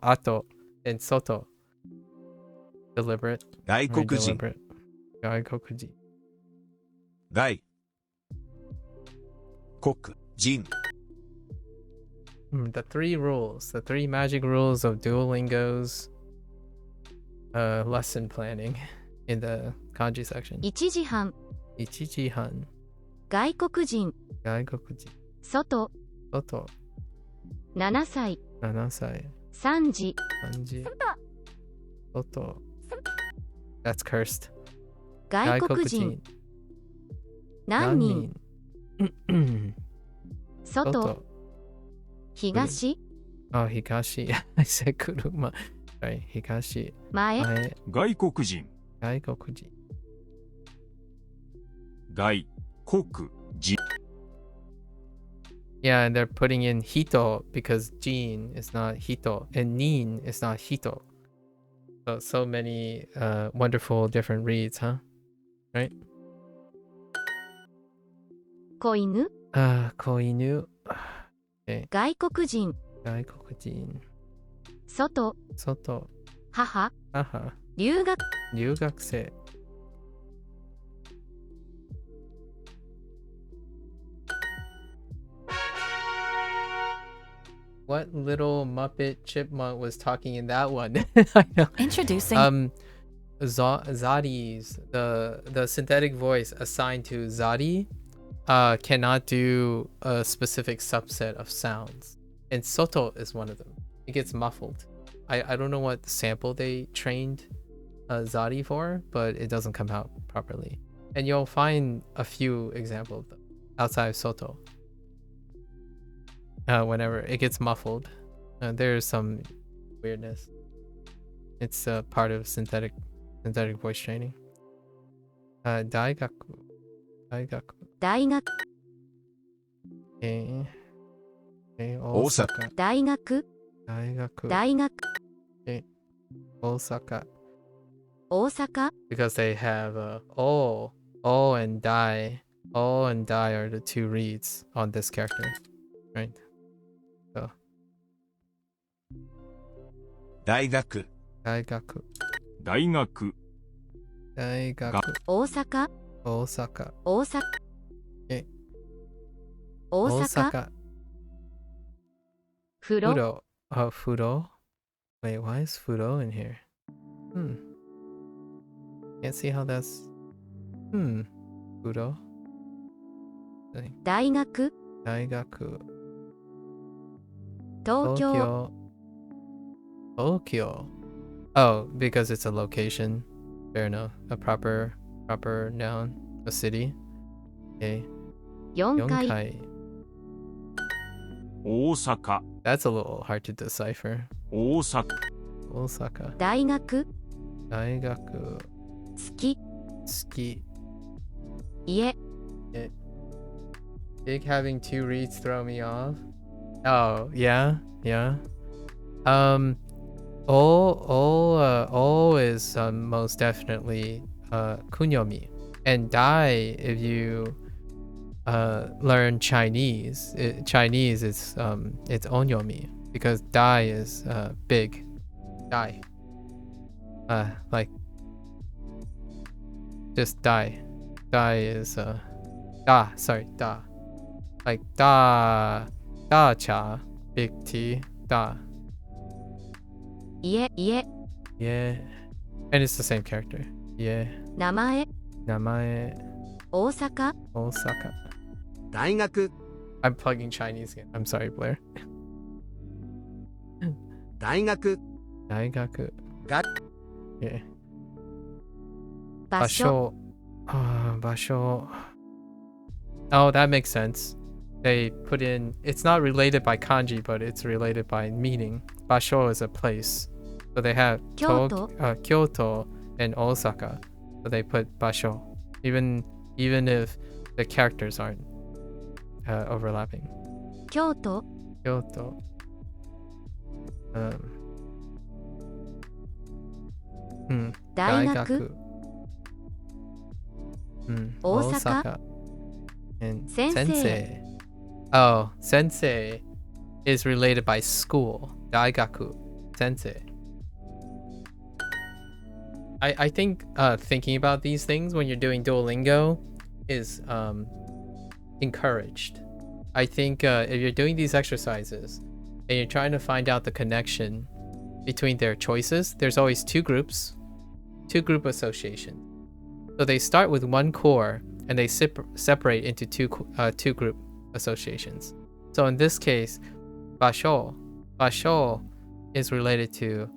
Ato, and Soto. Deliberate. 外 Very 国人 deliberate. 外国人外国人 The three rules, the three magic rules of Duolingo's lesson planning in the kanji section. 1時半1時半外国人外国人外外7歳7歳3時3時外 That's cursed. 外国人何人人外東 Oh, Hikashi. I said Kuruma. Sorry, Hikashi. 前前外国人外国人外国人 Yeah, and they're putting in Hito because Jin is not Hito and Nin is not Hito. So many wonderful different reads, huh? Right? 子犬 Koinu. 外国人、外国人。外、外。母、母。留学、留学生。What little Muppet chipmunk was talking in that one? I know. Introducing Zadi's the synthetic voice assigned to Zadi cannot do a specific subset of sounds, and Soto is one of them. It gets muffled. I don't know what sample they trained Zadi for, but it doesn't come out properly. And you'll find a few examples of them outside of Soto. Whenever it gets muffled, there's some weirdness. It's part of synthetic voice training. Daigaku. Daigaku. 大学、 Okay. Osaka. 大学、 Daigaku. 大学、 Osaka. 大阪、 Because they have O and Dai. O and Dai are the two reads on this character, right? So 大学 Daigaku. 大学 Daigaku. 大阪、 Osaka. 大阪、え大阪、 Osaka. 風呂、 Furo. Oh, Furo. Wait, why is Furo in here? Can't see how that's. Furo. 大学、 Daigaku. 東京、 Tokyo. Oh, because it's a location. Fair enough. A proper noun. A city. Okay. 4階、 Yonkai. 大阪 That's a little hard to decipher. 大阪 Osaka. 大学、 Daigaku. 月、 Ski. 家、 Big having two reads throw me off. Oh, yeah. O is most definitely kunyomi. And Dai, if you learn Chinese, Chinese it's onyomi because Dai is big. Dai. Like just Dai. Dai is da. Like da cha, big T, da. 家、 Yeah. And it's the same character. Yeah. 名前、 Namae. 大阪、 Osaka. 大学 I'm plugging Chinese again. I'm sorry, Blair. 大学 Daigaku. が Yeah. 場所、 Basho. Oh, that makes sense. They put in, it's not related by kanji, but it's related by meaning. Basho is a place. So they have Kyoto. Kyoto and Osaka. So they put Basho. Even if the characters aren't overlapping. 京都、 Kyoto. Daigaku. Daigaku. Osaka. And Sensei. sensei. Oh, sensei is related by school. Daigaku. Sensei. I think thinking about these things when you're doing Duolingo is encouraged. I think if you're doing these exercises and you're trying to find out the connection between their choices, there's always two group association. So they start with one core and they separate into two group associations. So in this case, Basho is related to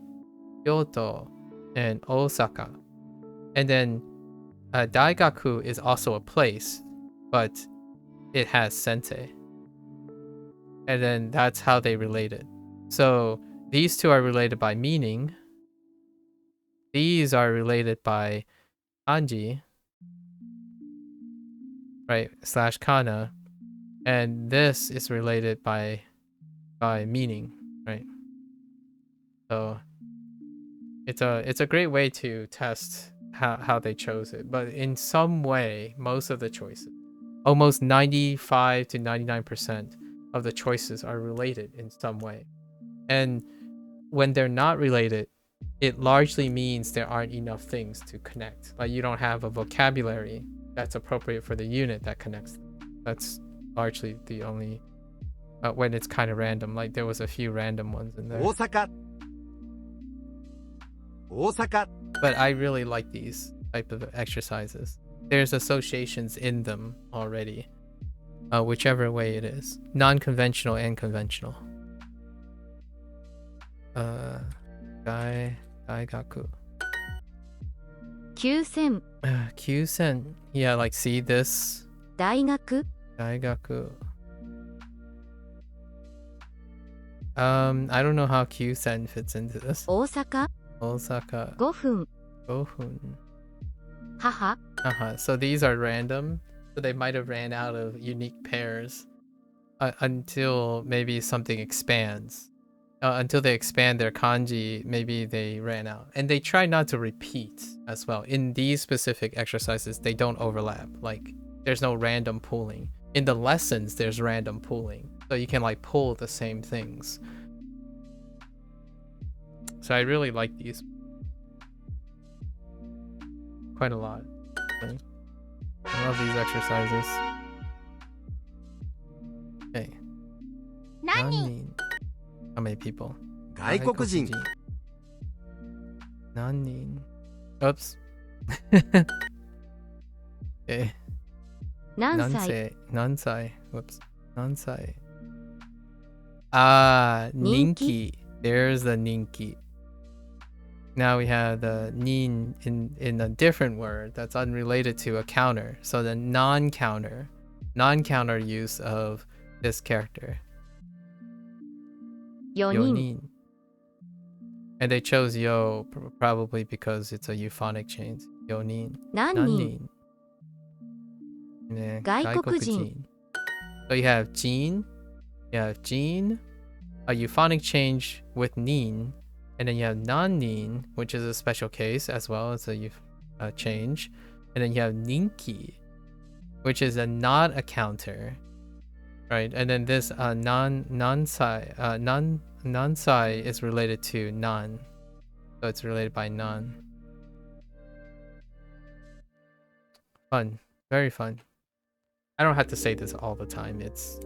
Kyoto and Osaka. And then Daigaku is also a place, but it has sensei. And then that's how they related. So these two are related by meaning. These are related by kanji, right, / kana. And this is related by meaning, right? So it's a great way to test how they chose it. But in some way, most of the choices almost 95 to 99% of the choices are related in some way. And when they're not related, it largely means there aren't enough things to connect. Like you don't have a vocabulary that's appropriate for the unit that connects them. That's largely the only when it's kind of random. Like there was a few random ones in there. 大阪大阪 But I really like these type of exercises. There's associations in them already, whichever way it is, non-conventional and conventional. 大学 9000 Kyusen. Yeah, like see this 大学 大学 I don't know how Kyusen fits into this. 大阪 Osaka 5分 Gohun. 母 So these are random. So they might have ran out of unique pairs until maybe something expands. Until they expand their kanji, maybe they ran out. And they try not to repeat as well. In these specific exercises, they don't overlap. Like, there's no random pooling. In the lessons, there's random pooling. So you can like pull the same things. So I really like these quite a lot. I love these exercises. Okay. 何人 Nani. How many people? 外国人 Nani. Oops. Okay. 何歳 Nansai. Whoops. Nansai. Ah, Ninki. There's the Ninki. Now we have the nin in a different word that's unrelated to a counter. So the non-counter use of this character. 4人 Yonin. And they chose yo probably because it's a euphonic change. Yonin. 何人 Yeah, 外国人 So you have Jin. You have Jin. A euphonic change with nin. And then you have non-nin, which is a special case as well as a change. And then you have ninki, which is not a counter, right? And then this non-sai is related to non, so it's related by non. Fun, very fun. I don't have to say this all the time. It's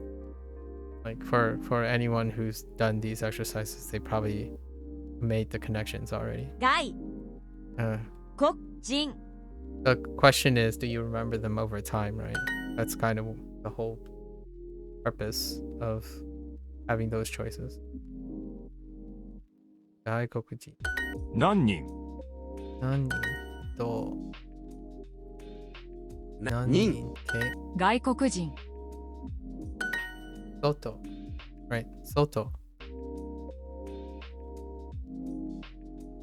like for anyone who's done these exercises, they probably made the connections already. 外 国人 The question is, do you remember them over time, right? That's kind of the whole purpose of having those choices. 外国人何人何人と何人人で外国人 Soto, right? Soto.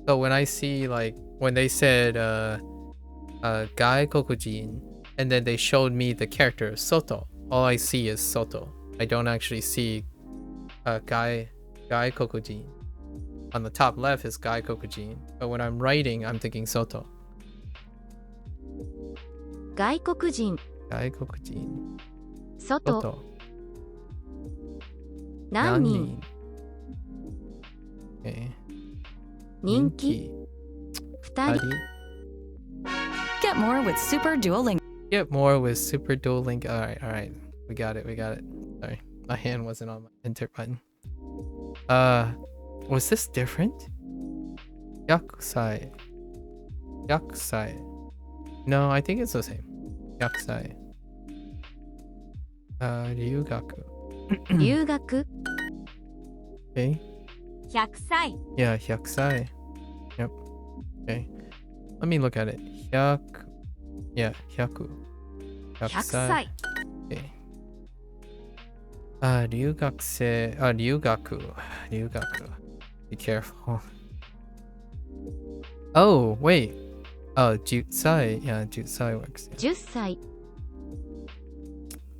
So when I see like when they said Gaikokujin and then they showed me the character Soto, all I see is Soto. I don't actually see Gaikokujin. On the top left is Gaikokujin, but when I'm writing, I'm thinking Soto. 外国人 Gaikokujin. 外 Soto. 何人 Okay. 人気 2人 Get more with Super Duolingo. Get more with Super Duolingo. All right. We got it. Sorry, my hand wasn't on my enter button. Was this different? Yakusai. No, I think it's the same. Yakusai. Ryugaku. 留学 Okay. 100歳 Yeah, hyakusai. Yep. Okay. Let me look at it. Hyaku. Yeah, hyaku. 100 Hyakusai. 歳 Okay. Ryugaku. Be careful. Oh, wait. Oh, jutsai. Yeah, jutsai works. 10歳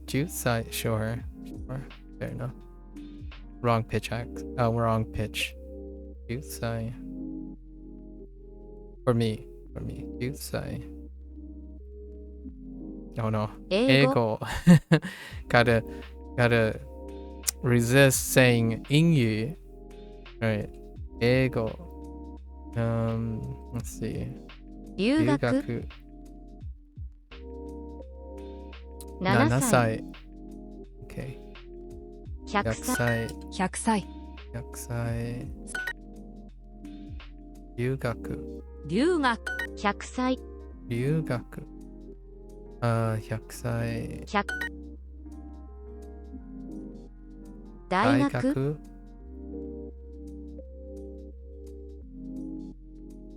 Jutsai, sure. Fair enough. Wrong pitch. Wrong pitch. Jutsai. For me. Jutsai. Oh no. 英語 Ego. gotta resist saying 英语. Right. Ego. Let's see. 留学留7 7歳歳 Okay. 100 100歳歳100歳100歳留学留学100歳留学100歳100大学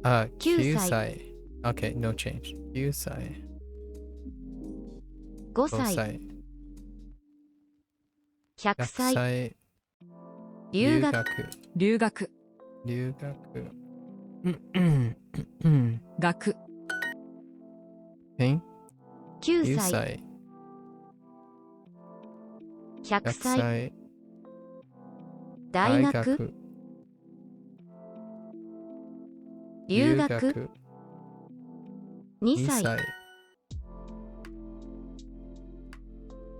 9 9歳歳 Okay, no change. 9歳5 5歳歳100 100歳歳留学留学留学学9 9歳歳100 100歳歳大学留学2 2歳歳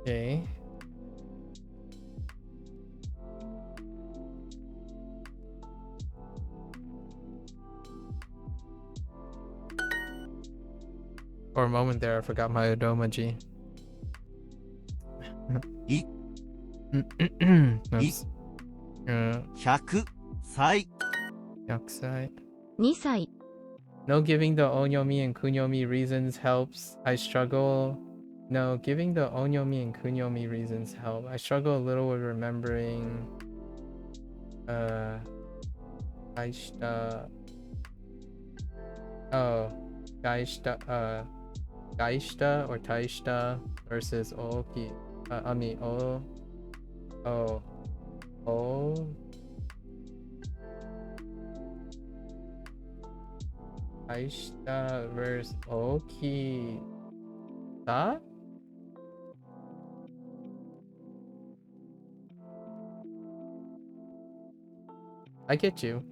Okay. For a moment there, I forgot my Odomaji. い Oops. 100歳100歳2歳 No giving the onyomi and kunyomi reasons helps. I struggle. No, giving the onyomi and kunyomi reasons help. I struggle a little with remembering. Gaishta. Oh, Gaishta. Gaishta or Taishta versus Oki. Gaishta versus Oki. That? I get you.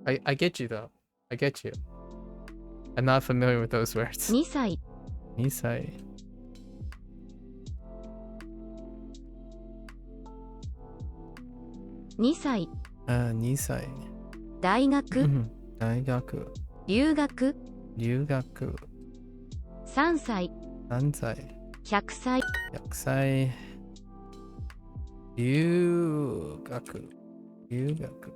I get you though. I get you. I'm not familiar with those words. 2歳 2歳2歳2歳大学大学留学留学3歳3歳100歳100歳留学留学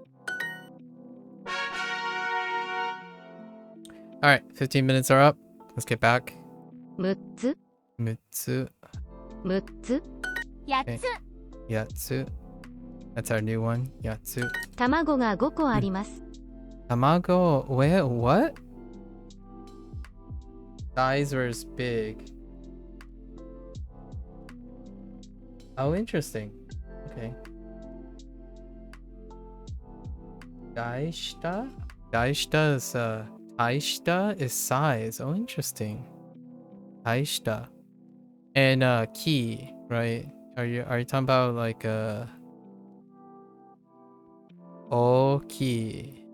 Alright, 15 minutes are up. Let's get back. 6つ6つ6つ8 Okay. つ8つ That's our new one. 8つ卵が5個あります卵 Wait, what? Size was big. Oh, interesting. Okay. Daishita? Daishita is Taishita is size. Oh, interesting. Taishita. And key, right? Are you talking about like Oki?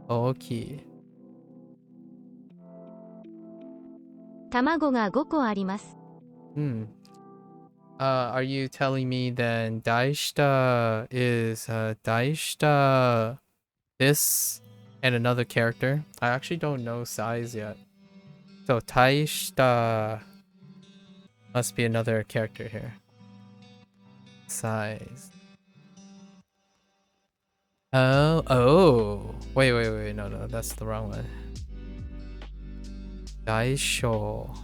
Oki. 卵が5個あります Hmm. Are you telling me then Daishita is Daishita this and another character? I actually don't know size yet. So Taishita must be another character here. Size. Oh. Wait, no, that's the wrong one. Daisho.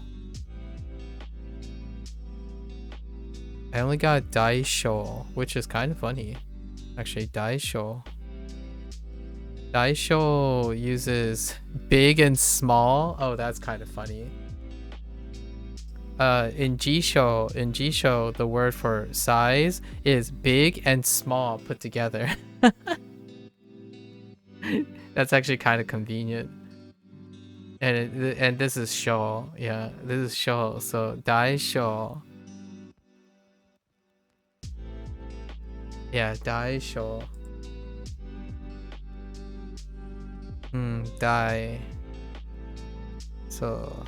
I only got Daisho, which is kind of funny. Actually, Daisho. Daisho uses big and small. Oh, that's kind of funny. In Jisho, the word for size is big and small put together. That's actually kind of convenient. And this is sho. Yeah, this is sho. So Daisho. Yeah, Daisho. Dai. So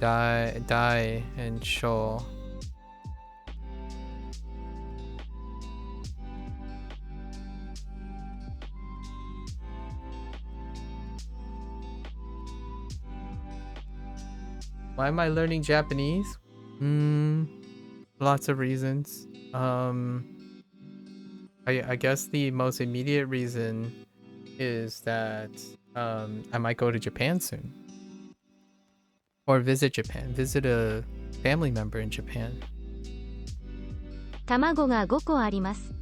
Dai and Shou. Why am I learning Japanese? Lots of reasons. I guess the most immediate reason is that I might go to Japan soon. Or visit Japan. Visit a family member in Japan. 卵が5個あります。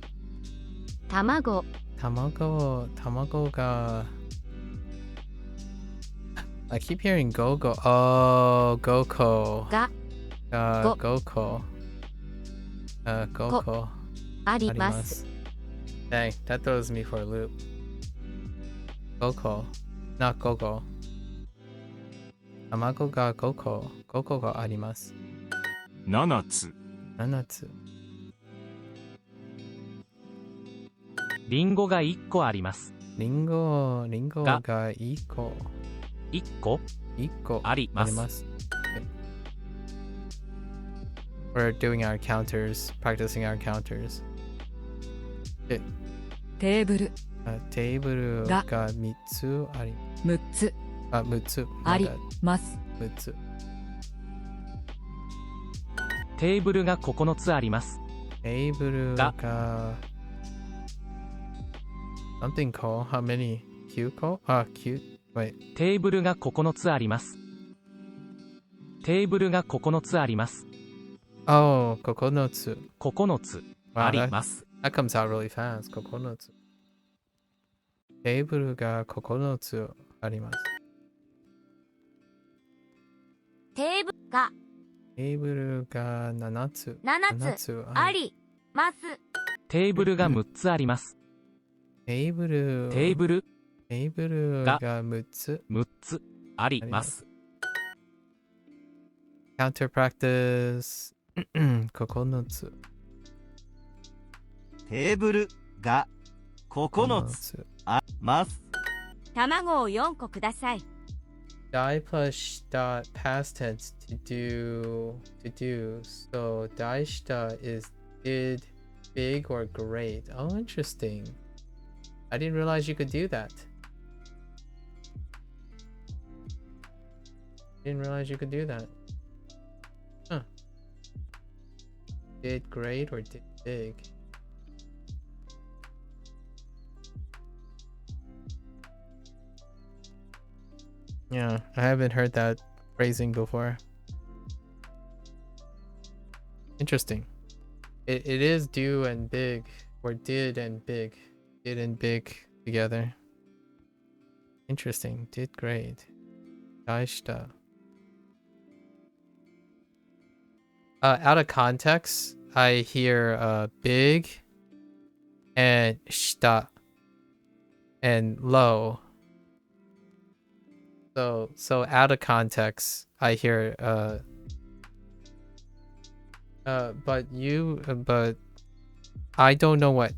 卵 Tamago ga... I keep hearing go-go. Oh, Goko. が Goko. Goko. あります。 Dang, that throws me for a loop. Goko, not Gogo. Tamago ga Goko. Goko ga arimasu. 7つ 7つ リンゴが1個あります。リンゴが1個1個あります。あります。We're doing our counters, practicing our counters. テーブルテーブルが3つあり6つ6つあります6つテーブルが9つあります。テーブルが something call? How many? 9個 9 wait テーブルが9つあります。テーブルが9つあります。Oh, 9つ9つあります。That comes out really fast. 9つテーブルが9つあります。テーブルがテーブルが7つ7つあります。テーブルが6つあります。テーブルが6つ6つあります。Counter practice 9つテーブルが9つあります。卵を4個ください。Die plus dot past tense to do. So daishita is did, big, or great. Oh, interesting. I didn't realize you could do that. Didn't realize you could do that. Huh. Did great or did big? Yeah, I haven't heard that phrasing before. Interesting. It is do and big, or did and big together. Interesting. Did great. Daishita. Out of context, I hear big and shita and low. So out of context, I hear but I don't know what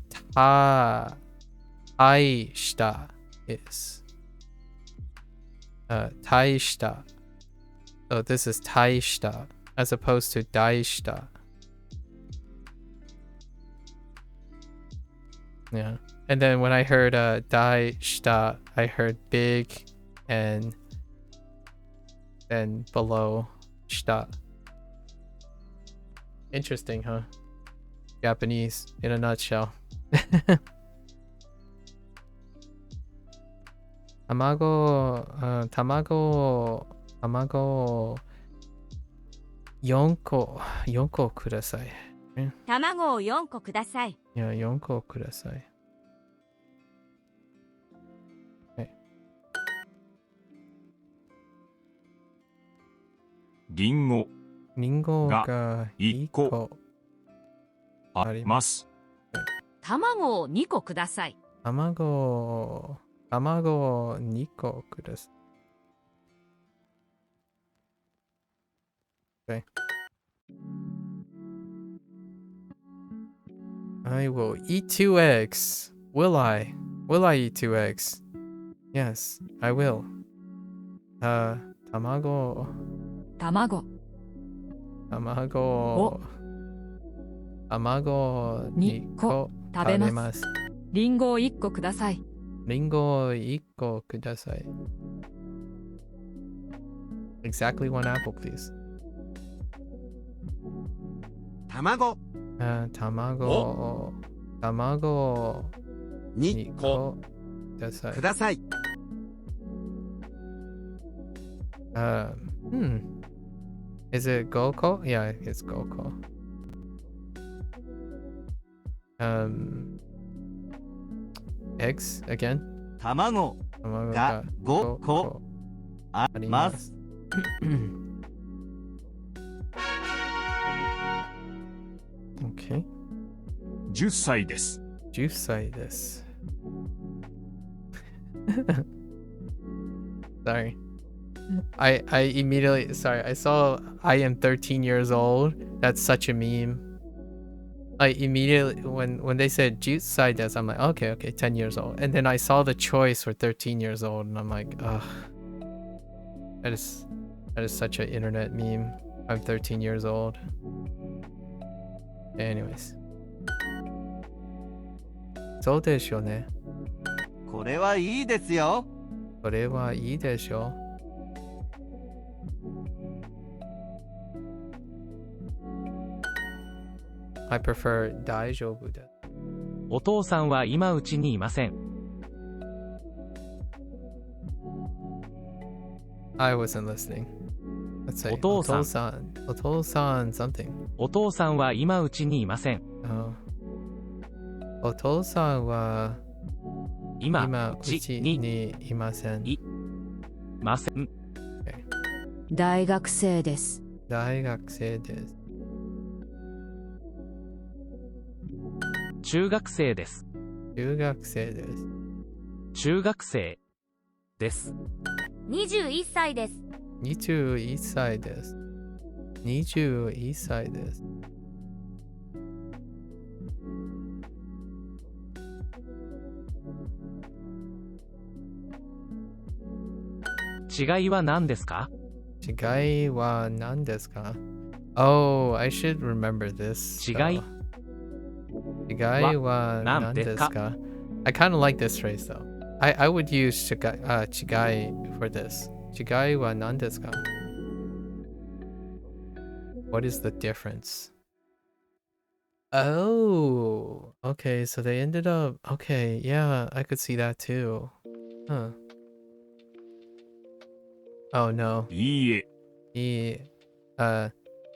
taishita is. Taishita. So this is taishita as opposed to daishita. Yeah. And then when I heard daishita, I heard big and then below shita. Interesting, huh? Japanese in a nutshell. Tamago 4個ください。卵を4個ください。いや、4個ください。リンゴが1個あります。卵を2個ください。卵2個ください。Okay. I will eat 2 eggs. Will I? Will I eat 2 eggs? Yes, I will. Tamago 卵卵2個食べます。リンゴを1個ください。リンゴを1個ください。Exactly one apple, please. 卵2 2個個ください。ください。Is it 5個? Yeah, it's 5個。Eggs again? 卵卵が5個あります。Okay. 10歳です。10歳です。Sorry. I immediately, sorry, I saw I am 13 years old. That's such a meme. I immediately, when they said juice side desk, I'm like, okay, 10 years old. And then I saw the choice for 13 years old, and I'm like, ugh. That is such an internet meme. I'm 13 years old. Anyways. そうでしょうね。これはいいですよ。これはいいでしょう。I prefer 大丈夫です。お父さんは今うちにいません。I wasn't listening. Let's say お父さんsomething. お父さんは今うちにいません。お父さんは今うちにいません。ません。大学生です。大学生です。中学生です。中学生です。中学生です。21歳です。21歳です。21歳です。違いは何ですか？違いは何ですか？ Oh, I should remember this. 違いは何ですか? I kind of like this phrase though. I would use 違い for this. 違いは何ですか? What is the difference? Oh, okay, so they ended up, okay, yeah, I could see that too. Huh. Oh no. いいえ。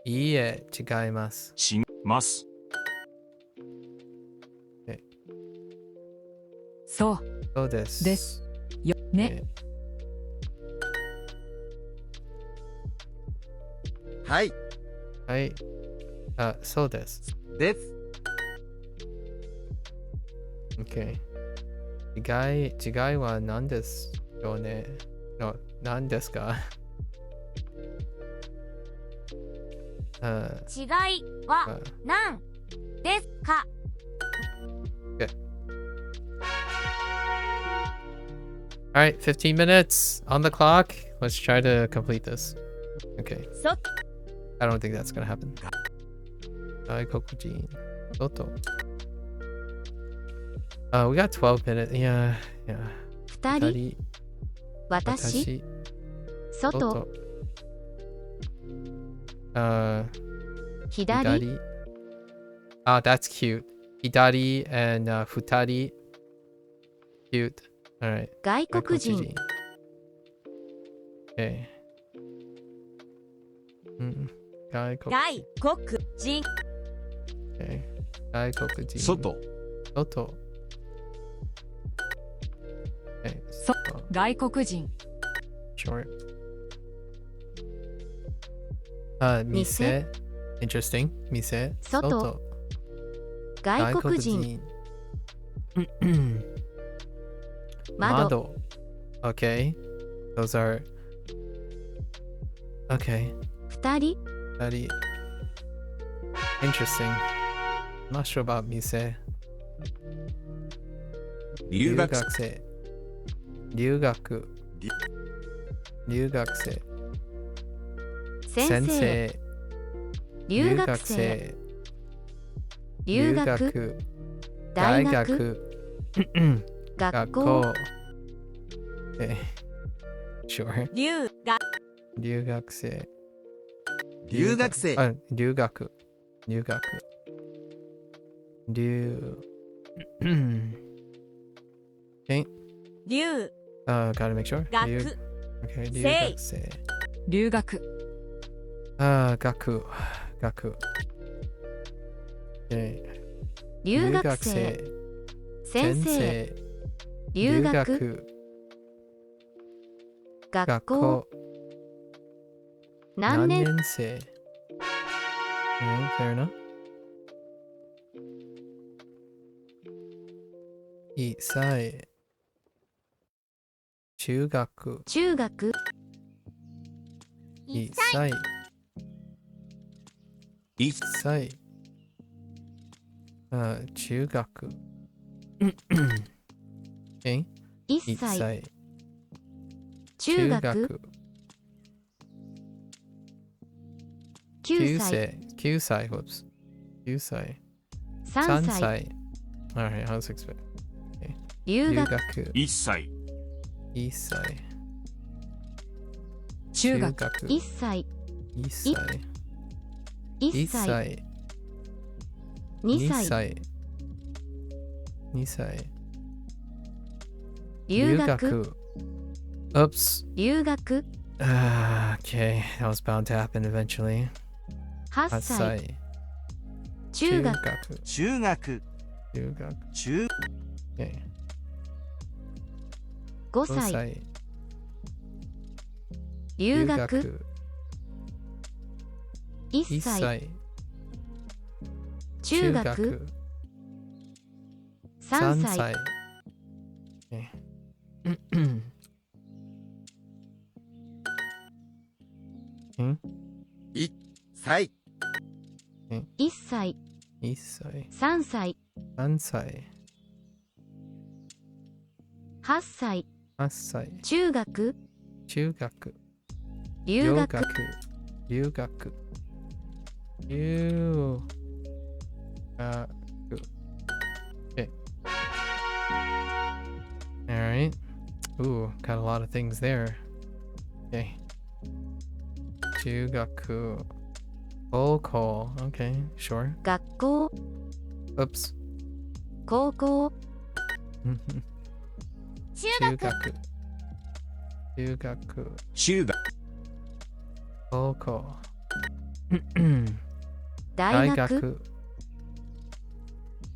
いいえ、違います。します。そうです。ですよね。はい。はい。そうです。です。OK。違いは何ですよね。何ですか？違いは何ですか？ Alright, 15 minutes on the clock. Let's try to complete this. Okay. I don't think that's gonna happen. 外国人。外。We got 12 minutes. Yeah. 2人。私。外。左。That's cute. 左 and 二人. Cute. Alright. 外国人。Okay. 外国人。Okay. 外国人。外。Okay. 外国人。Short. 店。Interesting. 店。外。外国人。窓。Okay. Those are. Okay. 二人。Interesting. I'm not sure about 店。留学生。留学生。先生、留学生、留学、大学、学校。Okay. Sure. 留学留学生。留学生。あ、留学。留学。Okay. 留 Gotta make sure. 学 Okay, 留生学生。留学学。学。Okay. 留学生、先生、留学、学校。何年生。Fair enough. 1歳。中学。中学、 1歳。1歳。中学。え1 1歳、歳。中学、9 9歳、歳。9歳。Whoops. 9歳。 3 3歳、歳。Alright, I was expecting. 留学、留学。 1歳、 1歳。中学1歳、 1歳。 1 1歳、歳。 2 2歳、歳。2歳。留学、 Oops. 留学、 Okay, that was bound to happen eventually. 8 8歳、歳。中学、中学、中学。中、 Okay. 5 5歳、歳。留学、1 1歳、歳。中学、3 3歳、歳。Okay. 1歳。 1歳、 1歳。 3歳、 3歳。 8歳、 8歳。中学、中学。留学、留学。留学。Okay. Alright. Ooh, got a lot of things there. Okay. 中学。高校。Okay, sure. 学校、 Oops. 高校、中学中学。中学。中学、高校。大学、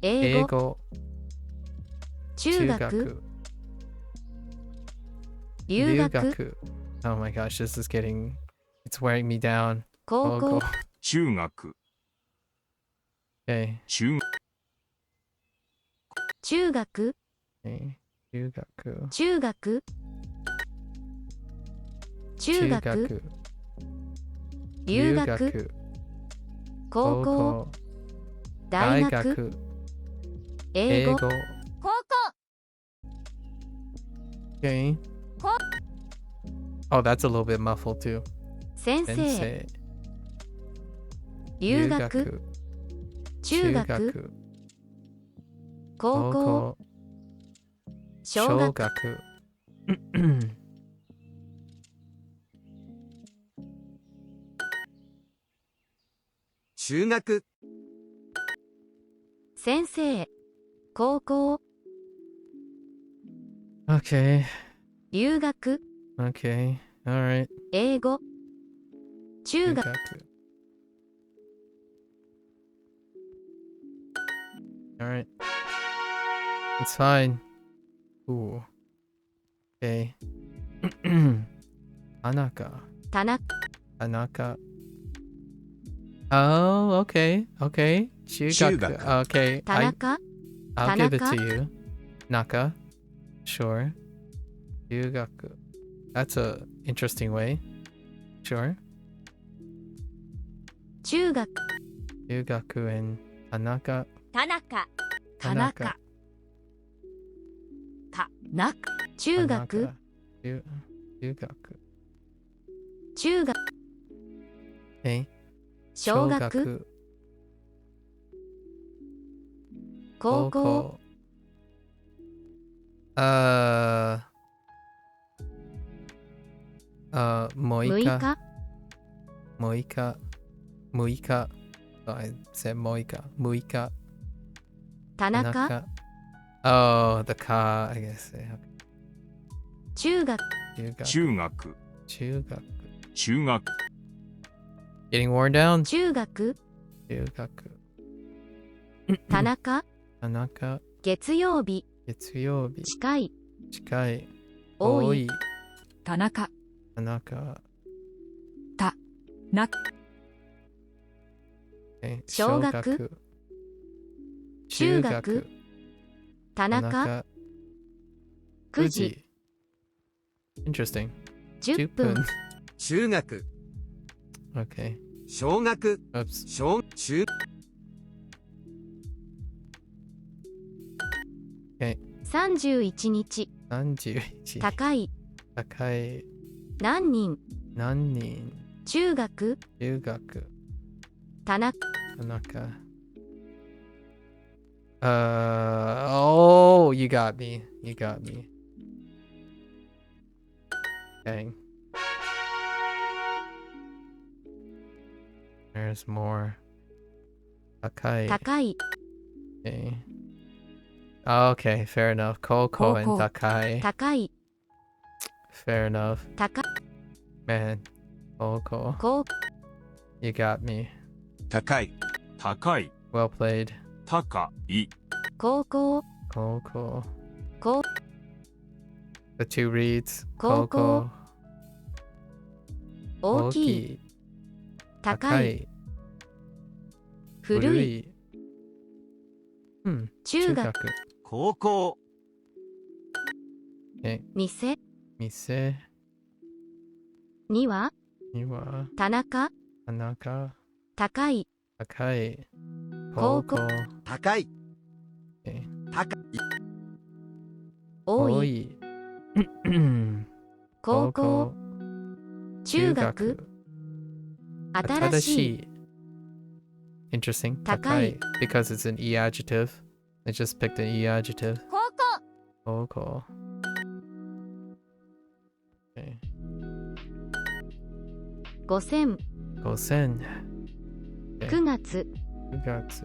英語、英語。中学、留学、 Oh my gosh, this is getting... It's wearing me down. 高校、中学、 Okay. 中、中学、 Okay. 中学。中学、中学、留学、高校、大学、英語、高校 Okay. Oh, that's a little bit muffled too. 先生、先生。留学、中学、高校、小小学、学。中学。先生、高校、 Okay. 留学、 Okay. Alright. 英語、中学、 Alright. It's fine. Ooh. Okay. Tanaka. 田中、 Tanaka. Oh, okay. Okay. 中学. Okay. 田中、 I'll give it Tanaka. to you. Naka. Sure. 中学. That's a interesting way. Sure. 中学、中学 and Tanaka. 田中田中、かな、中学、 Tanaka. 中学. 中学、Okay. 小学高校もう6いか日6日6日 I said 6日6日田中 Oh, the car, I guess. Okay. 中学中学中学中学 Getting worn down? 中学中学田中田中月曜日月曜日近い近い多い多い田中田中な Okay. 小学中学田中9時Interesting. 10分中学 Okay. 小学 Oops. 小中31日31高い高い何人何人中学中学田中田中oh, you got me. You got me. Dang. There's more. 高い高い Okay. Okay, fair enough. Koko and 高校 Takai. 高い Fair enough. 高 Man. Koko. 高 You got me. 高い高い Well played. 高い高校 Koko. 高 The two reads. Koko. Koko. 大きい高い古い Hmm. 中学高校 Okay. 店店にはには田中田中高い高い高校高い Okay. 高い多いい高校中学新しい Interesting. 高い Because it's an E adjective. I just picked an E adjective. 高校 Koko. Okay. 5000 5000. 9月9月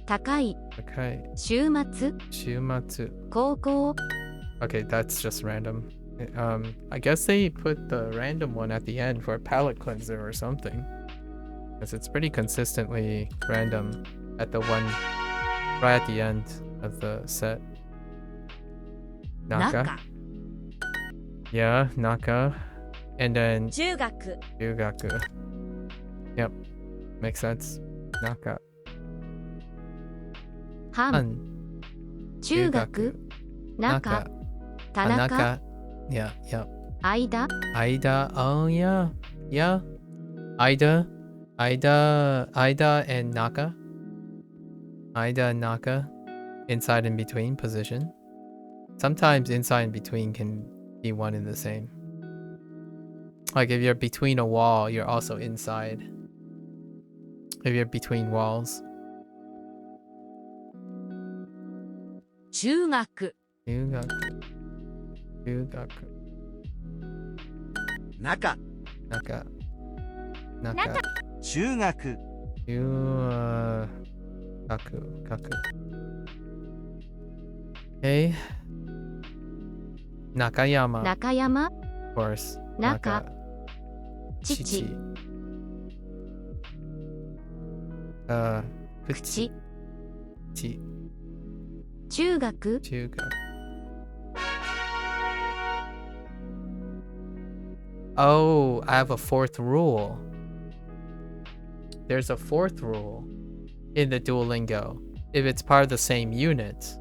高い高い週末週末高校 Okay, that's just random. I guess they put the random one at the end for a palate cleanser or something. Because it's pretty consistently random at the one right at the end of the set. Naka. 中 Yeah, Naka. And then 中学 Ryugaku. Yep. Makes sense. Naka. 半 Han. 中学中 田中 Tanaka. Yeah, yep. 間 Aida. Oh, yeah. Yeah. Aida and Naka. Aida and Naka. Inside and between position. Sometimes inside and between can be one and the same. Like if you're between a wall, you're also inside. If you're between walls. 中学 Ryugaku. 中 Naka. 中学 Kaku. Okay. Nakayama. 中山 Of course. 中 Chichi. 父 Kuchi. 口中学 Oh, I have a fourth rule. There's a fourth rule in the Duolingo. If it's part of the same unit.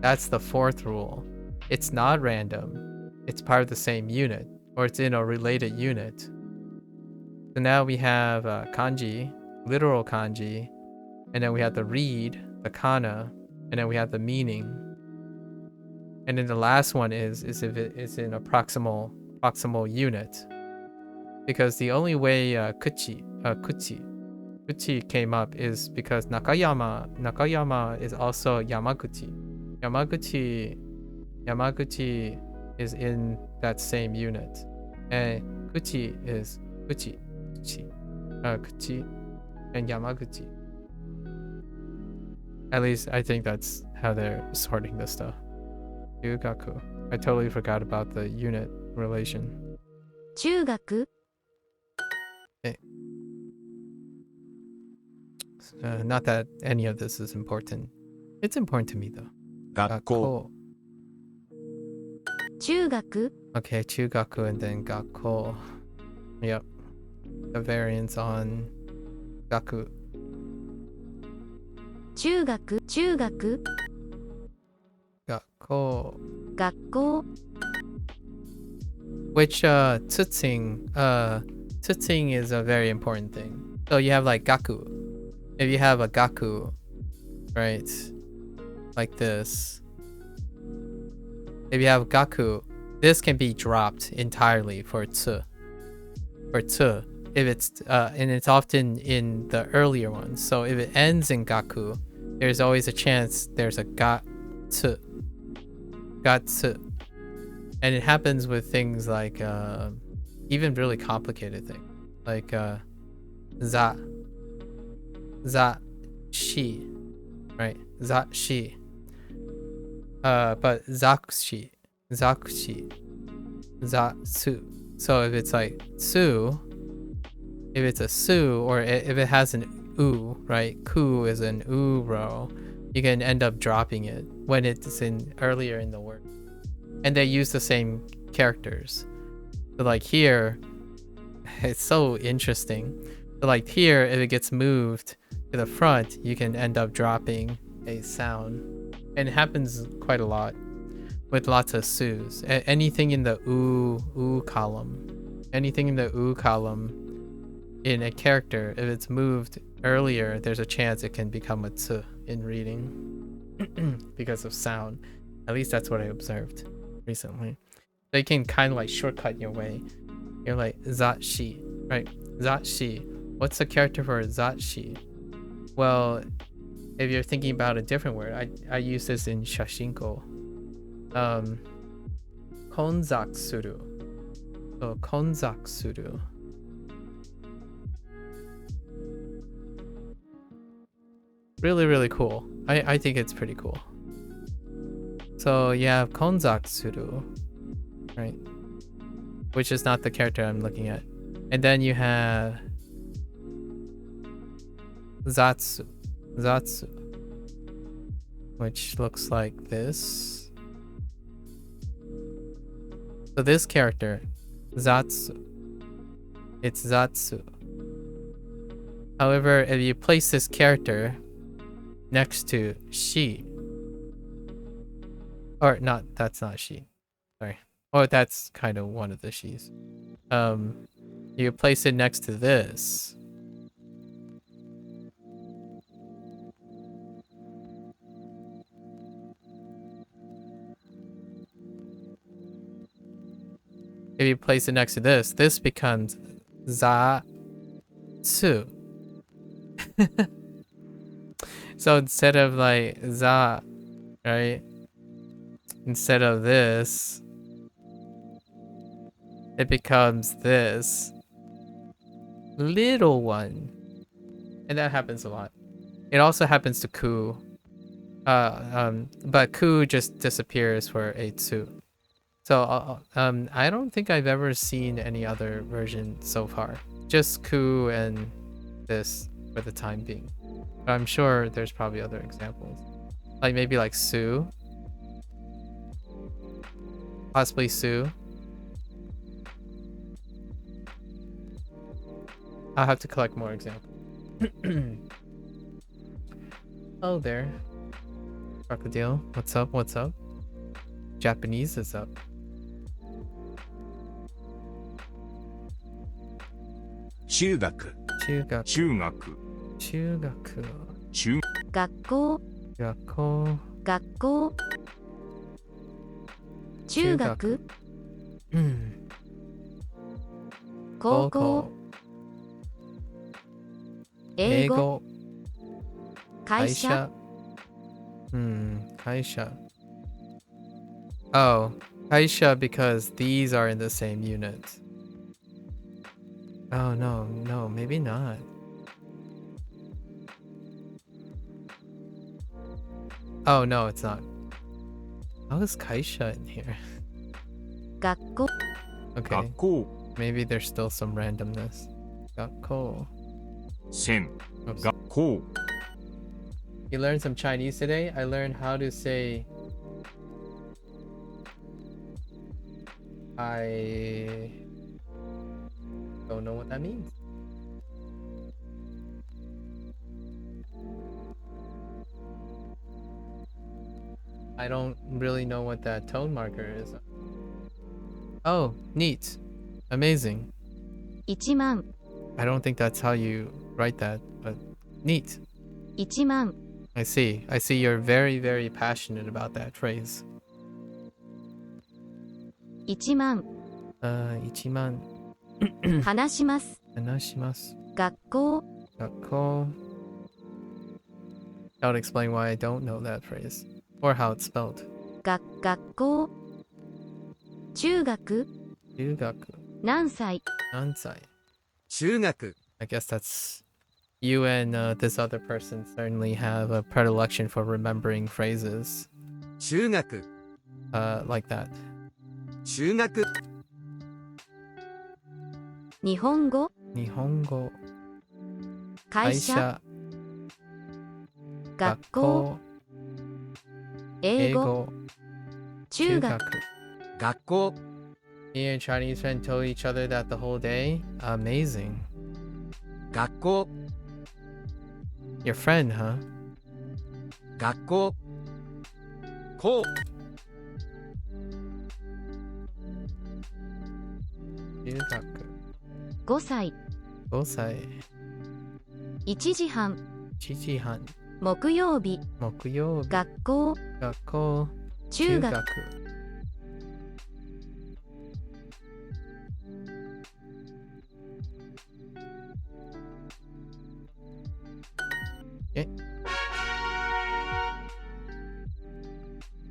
That's the fourth rule. It's not random. It's part of the same unit. Or it's in a related unit. So now we have kanji, literal kanji. And then we have the read, the kana. And then we have the meaning. And then the last one is if it is in a proximal unit. because the only way kuchi came up is because Nakayama is also Yamaguchi. Yamaguchi is in that same unit, and kuchi is kuchi and Yamaguchi. At least I think that's how they're sorting this stuff. Yugaku. I totally forgot about the unit relation. 中学 Not that any of this is important. It's important to me though. 学校 中学 Okay, chugaku and then gakko. Yep. The variants on gaku. 中学 Gakko. 学校 Which tsutsing is a very important thing. So you have like gaku. If you have a gaku, right? Like this. If you have gaku, this can be dropped entirely for tsu. For tsu. If it's and it's often in the earlier ones. So if it ends in gaku, there's always a chance there's a gatsu. Gatsu. And it happens with things like even really complicated things. Like shi. Right? Shi. But zakshi. Zatsu. So if it's like su, if it's a su, or if it has an u, right? Ku is an u row, you can end up dropping it when it's in earlier in the word. And they use the same characters. So like here, it's so interesting. So like here, if it gets moved to the front, you can end up dropping a sound. And it happens quite a lot with lots of sus. Anything in the u column. Anything in the u column in a character, if it's moved earlier, there's a chance it can become a tsu in reading because of sound. At least that's what I observed recently. They can kind of like shortcut your way. You're like zatshi, right? Zatshi. What's the character for zatshi? Well, if you're thinking about a different word, I use this in shashinko. Konzakusuru. So konzakusuru. Really, really cool. I think it's pretty cool. So you have konzakusuru, right? Which is not the character I'm looking at. And then you have zatsu, which looks like this. So this character, zatsu, it's zatsu. However, if you place this character next to she, or not, that's not she, sorry. Or that's kind of one of the she's. You place it next to this. If you place it next to this, this becomes za-tsu. So instead of like za, right? Instead of this, it becomes this little one. And that happens a lot. It also happens to ku. But ku just disappears for a tsu. So I don't think I've ever seen any other version so far. Just ku and this for the time being. But I'm sure there's probably other examples. Like maybe like su. Possibly su. I'll have to collect more examples. Oh, there. Crocodile. What's up? What's up? Japanese is up. Chugaku. Chugaku. 中学 Chugaku. 中学校 Gakko. 学校中学高校、英語、会社、会社. Oh, 会社 because these are in the same unit. Oh, no, maybe not. Oh, no, it's not. How is 会社 in here? 学校、 Okay, 学校 maybe there's still some randomness. 学校. 線 Oops. 学校 You learned some Chinese today? I learned how to say I don't know what that means. I don't really know what that tone marker is. Oh, neat. Amazing. 1万、 I don't think that's how you write that, but neat. 1万、 I see. I see you're very, very passionate about that phrase. 1万、 1万話します。話します。学校、学校. That would explain why I don't know that phrase. Or how it's spelled. 学校、中学、中学何歳、何歳. 中学 I guess that's you and this other person certainly have a predilection for remembering phrases 中学 like that. 中学日本語、日本語会社、学校、英語、中学、学校 Me and Chinese friend told each other that the whole day. Amazing. 学校 Your friend, huh? 学校校中学5歳、 5歳1時半、 1時半木曜日、木曜日学校、学校中学、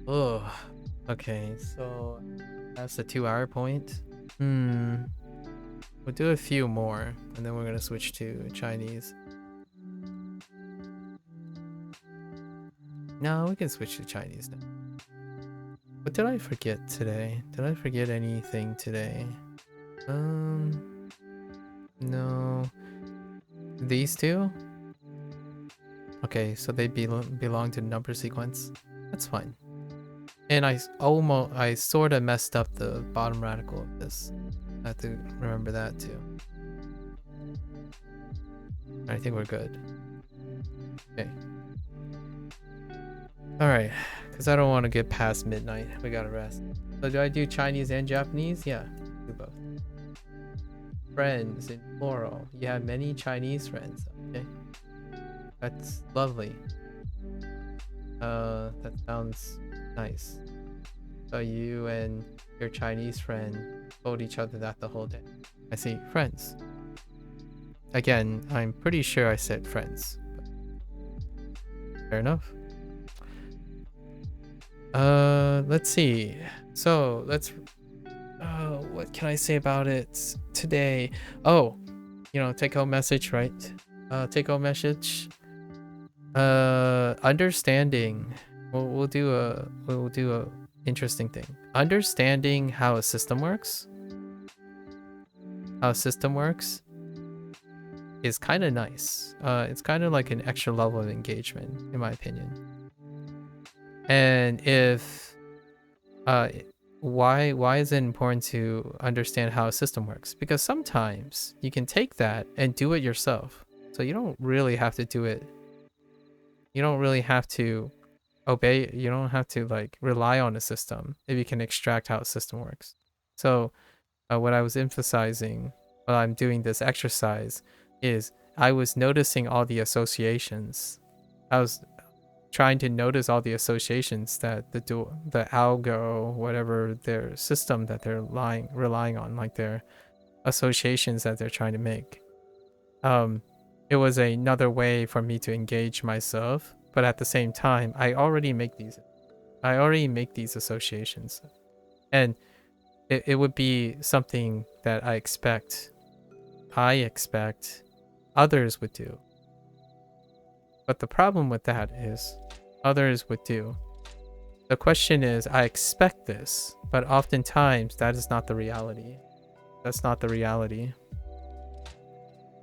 Oh, okay, so that's the 2-hour point. We'll do a few more and then we're gonna switch to Chinese. No, we can switch to Chinese now. What did I forget today? Did I forget anything today? No. These two? Okay, so they belong to number sequence. That's fine. And I sort of messed up the bottom radical of this. I have to remember that too. I think we're good. Okay. Alright, because I don't want to get past midnight. We gotta rest. So do I do Chinese and Japanese? Yeah, do both. Friends in plural. You have many Chinese friends. Okay. That's lovely. That sounds nice. So you and your Chinese friend told each other that the whole day. I see. Friends. Again, I'm pretty sure I said friends. But fair enough. Let's see. So let's what can I say about it today? Oh, take home message, right? Take home message. Understanding. We'll do a interesting thing. Understanding how a system works. How a system works is kind of nice. It's kind of like an extra level of engagement, in my opinion. And if why is it important to understand how a system works? Because sometimes you can take that and do it yourself. So you don't really have to do it. You don't really have to obey. You don't have to rely on a system if you can extract how a system works. So what I was emphasizing while I'm doing this exercise is I was noticing all the associations. I was trying to notice all the associations that the algo, whatever their system that they're relying on, like their associations that they're trying to make. It was another way for me to engage myself, but at the same time, I already make these associations, and it would be something that I expect others would do. But the problem with that is others would do. The question is, I expect this, but oftentimes that is not the reality. That's not the reality.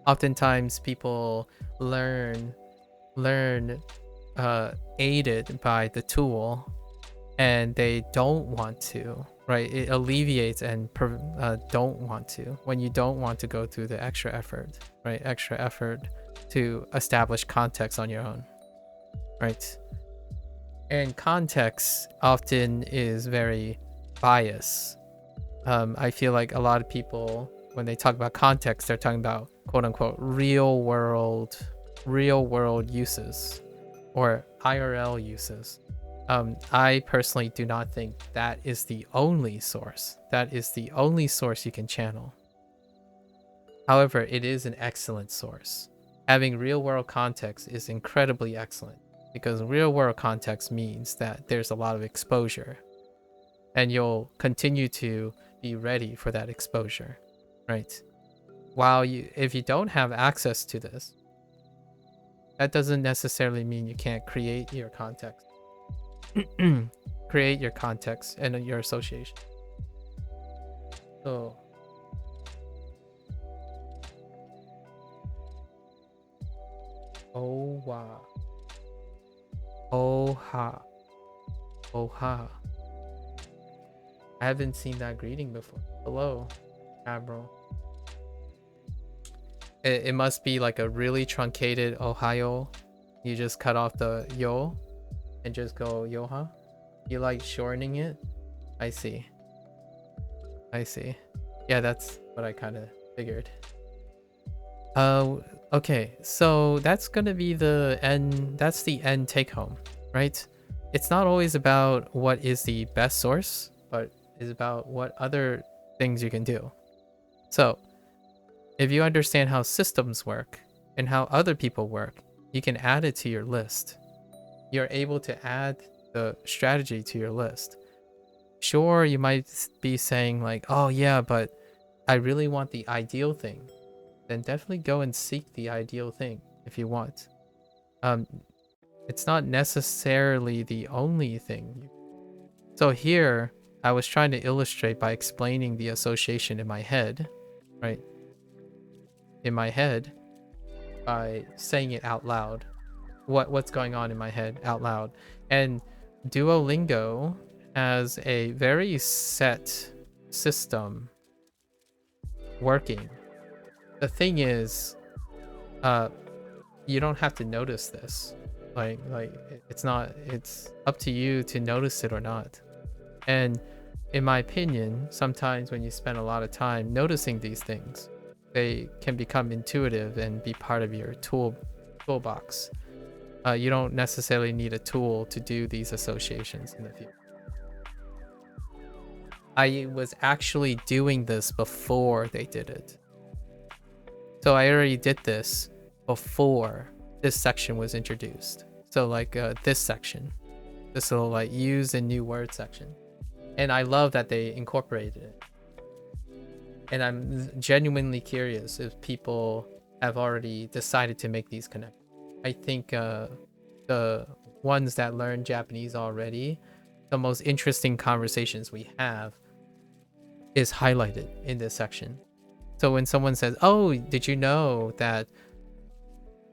Oftentimes people learn aided by the tool, and they don't want to, right? It alleviates and don't want to, when you don't want to go through the extra effort, right? Extra effort to establish context on your own, right? And context often is very biased. I feel like a lot of people, when they talk about context, they're talking about quote unquote real world uses or IRL uses. I personally do not think that is the only source. That is the only source you can channel. However, it is an excellent source. Having real world context is incredibly excellent, because real world context means that there's a lot of exposure, and you'll continue to be ready for that exposure, right? If you don't have access to this, that doesn't necessarily mean you can't create your context. Create your context and your association. So oh wow. Oh ha. I haven't seen that greeting before. Hello, Admiral. It must be like a really truncated Ohio. You just cut off the yo and just go yoha. You like shortening it? I see. Yeah, that's what I kind of figured. Okay, so that's gonna be the end. That's the end take home, right? It's not always about what is the best source, but is about what other things you can do. So if you understand how systems work and how other people work, you can add it to your list. You're able to add the strategy to your list. Sure, you might be saying like, oh yeah, but I really want the ideal thing. Then definitely go and seek the ideal thing if you want. It's not necessarily the only thing. So here, I was trying to illustrate by explaining the association in my head, right? In my head, by saying it out loud. What's going on in my head out loud. And Duolingo has a very set system working. The thing is, you don't have to notice this. Like it's up to you to notice it or not. And in my opinion, sometimes when you spend a lot of time noticing these things, they can become intuitive and be part of your toolbox. You don't necessarily need a tool to do these associations in the future. I was actually doing this before they did it. So I already did this before this section was introduced. So like this section, this little like use a new word section. And I love that they incorporated it. And I'm genuinely curious if people have already decided to make these connections. I think the ones that learn Japanese already, the most interesting conversations we have is highlighted in this section. So when someone says, oh, did you know that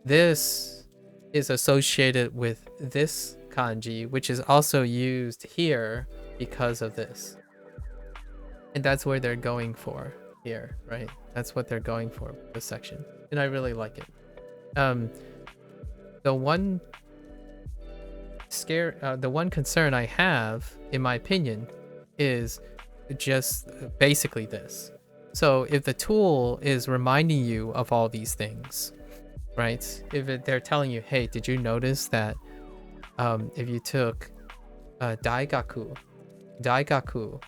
this is associated with this kanji, which is also used here because of this? And that's where they're going for here, right? That's what they're going for with this section. And I really like it. The one concern I have, in my opinion, is just basically this. So if the tool is reminding you of all these things, right? If they're telling you, hey, did you notice that if you took daigaku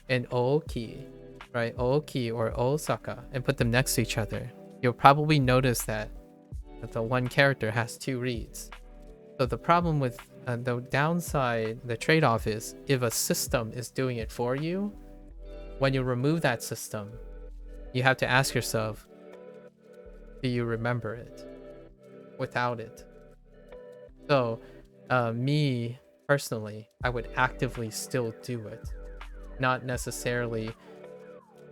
and oki, right? Ooki or Osaka, and put them next to each other, you'll probably notice that the one character has two reads. So the problem with the downside, the trade-off is if a system is doing it for you, when you remove that system, you have to ask yourself, do you remember it without it? So me personally, I would actively still do it, not necessarily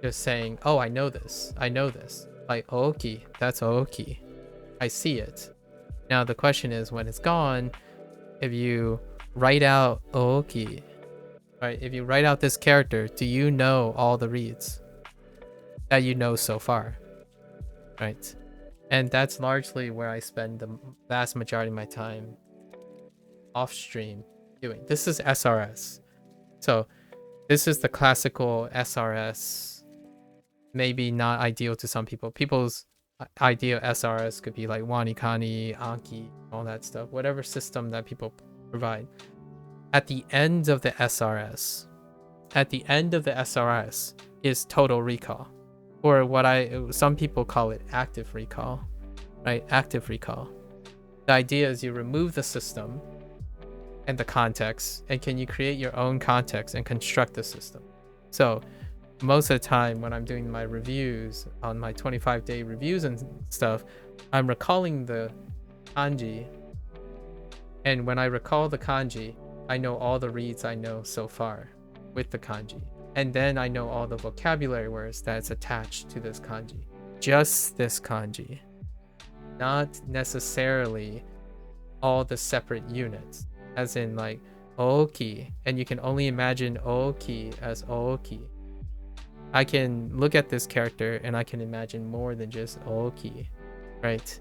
just saying, oh, I know this, like Ooki, that's Ooki, I see it. Now the question is, when it's gone, if you write out Ooki, right, if you write out this character, do you know all the reads that you know so far, right? And that's largely where I spend the vast majority of my time off stream doing. This is SRS. So this is the classical SRS, maybe not ideal to some people. People's ideal SRS could be like Wanikani, Anki, all that stuff, whatever system that people provide. At the end of the SRS, is total recall, or some people call it active recall, right? Active recall. The idea is you remove the system and the context, and can you create your own context and construct the system? So most of the time when I'm doing my reviews on my 25-day reviews and stuff, I'm recalling the kanji, and when I recall the kanji, I know all the reads I know so far with the kanji, and then I know all the vocabulary words that's attached to this kanji, just this kanji, not necessarily all the separate units, as in like Ooki, and you can only imagine Ooki as Ooki. I can look at this character and I can imagine more than just Ooki, right?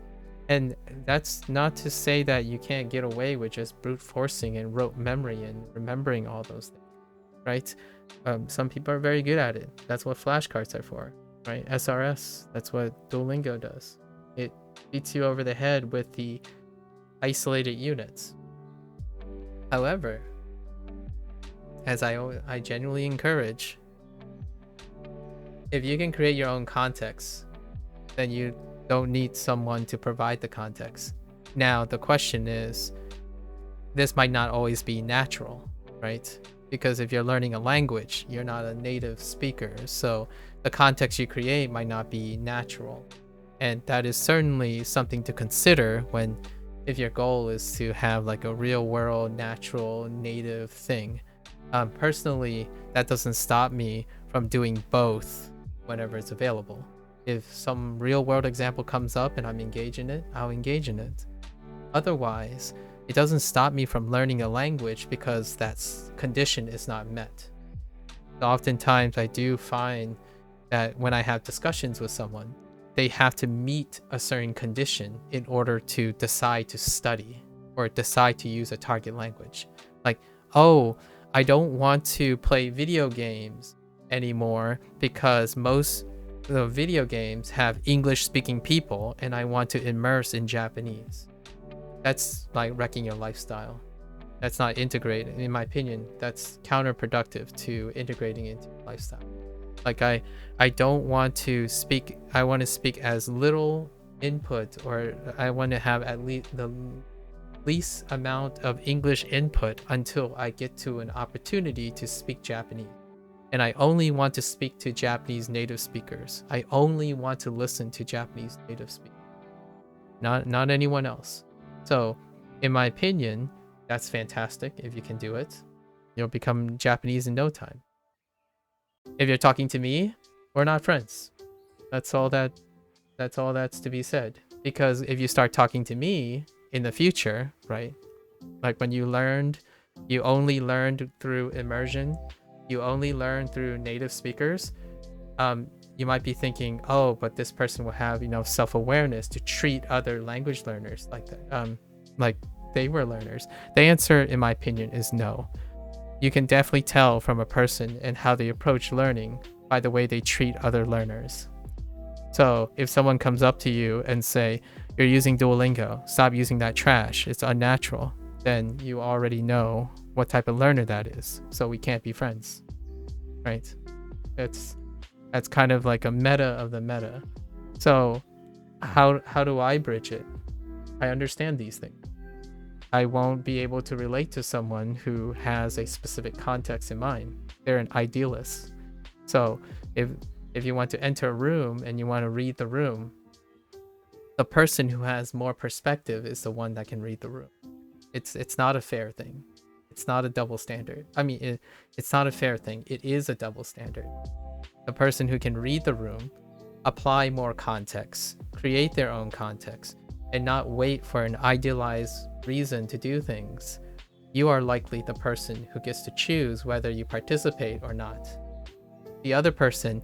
And that's not to say that you can't get away with just brute forcing and rote memory and remembering all those things, right? Some people are very good at it. That's what flashcards are for, right? SRS, that's what Duolingo does. It beats you over the head with the isolated units. However, as I genuinely encourage, if you can create your own context, then you don't need someone to provide the context. Now, the question is, this might not always be natural, right? Because if you're learning a language, you're not a native speaker, so the context you create might not be natural. And that is certainly something to consider if your goal is to have like a real world, natural, native thing. Personally, that doesn't stop me from doing both whenever it's available. If some real world example comes up and I'm engaged in it, I'll engage in it. Otherwise, it doesn't stop me from learning a language because that condition is not met. Oftentimes, I do find that when I have discussions with someone, they have to meet a certain condition in order to decide to study or decide to use a target language. Like, oh, I don't want to play video games anymore because most the video games have English speaking people and I want to immerse in Japanese. That's like wrecking your lifestyle. That's not integrated. In my opinion, that's counterproductive to integrating into your lifestyle. Like I don't want to speak, I want to speak as little input, or I want to have at least the least amount of English input until I get to an opportunity to speak Japanese. And I only want to speak to Japanese native speakers. I only want to listen to Japanese native speakers, not anyone else. So, in my opinion, that's fantastic. If you can do it, you'll become Japanese in no time. If you're talking to me, we're not friends. That's all that's to be said. Because if you start talking to me in the future, right? Like when you only learned through immersion, you only learn through native speakers, you might be thinking, oh, but this person will have, self-awareness to treat other language learners like that, like they were learners. The answer, in my opinion, is no. You can definitely tell from a person and how they approach learning by the way they treat other learners. So if someone comes up to you and say, you're using Duolingo, stop using that trash, it's unnatural, then you already know what type of learner that is. So we can't be friends, right? That's kind of like a meta of the meta. So how do I bridge it? I understand these things. I won't be able to relate to someone who has a specific context in mind. They're an idealist. So if you want to enter a room and you want to read the room, the person who has more perspective is the one that can read the room. It's not a fair thing. It's not a double standard. I mean, it's not a fair thing. It is a double standard. The person who can read the room, apply more context, create their own context, and not wait for an idealized reason to do things, you are likely the person who gets to choose whether you participate or not. The other person,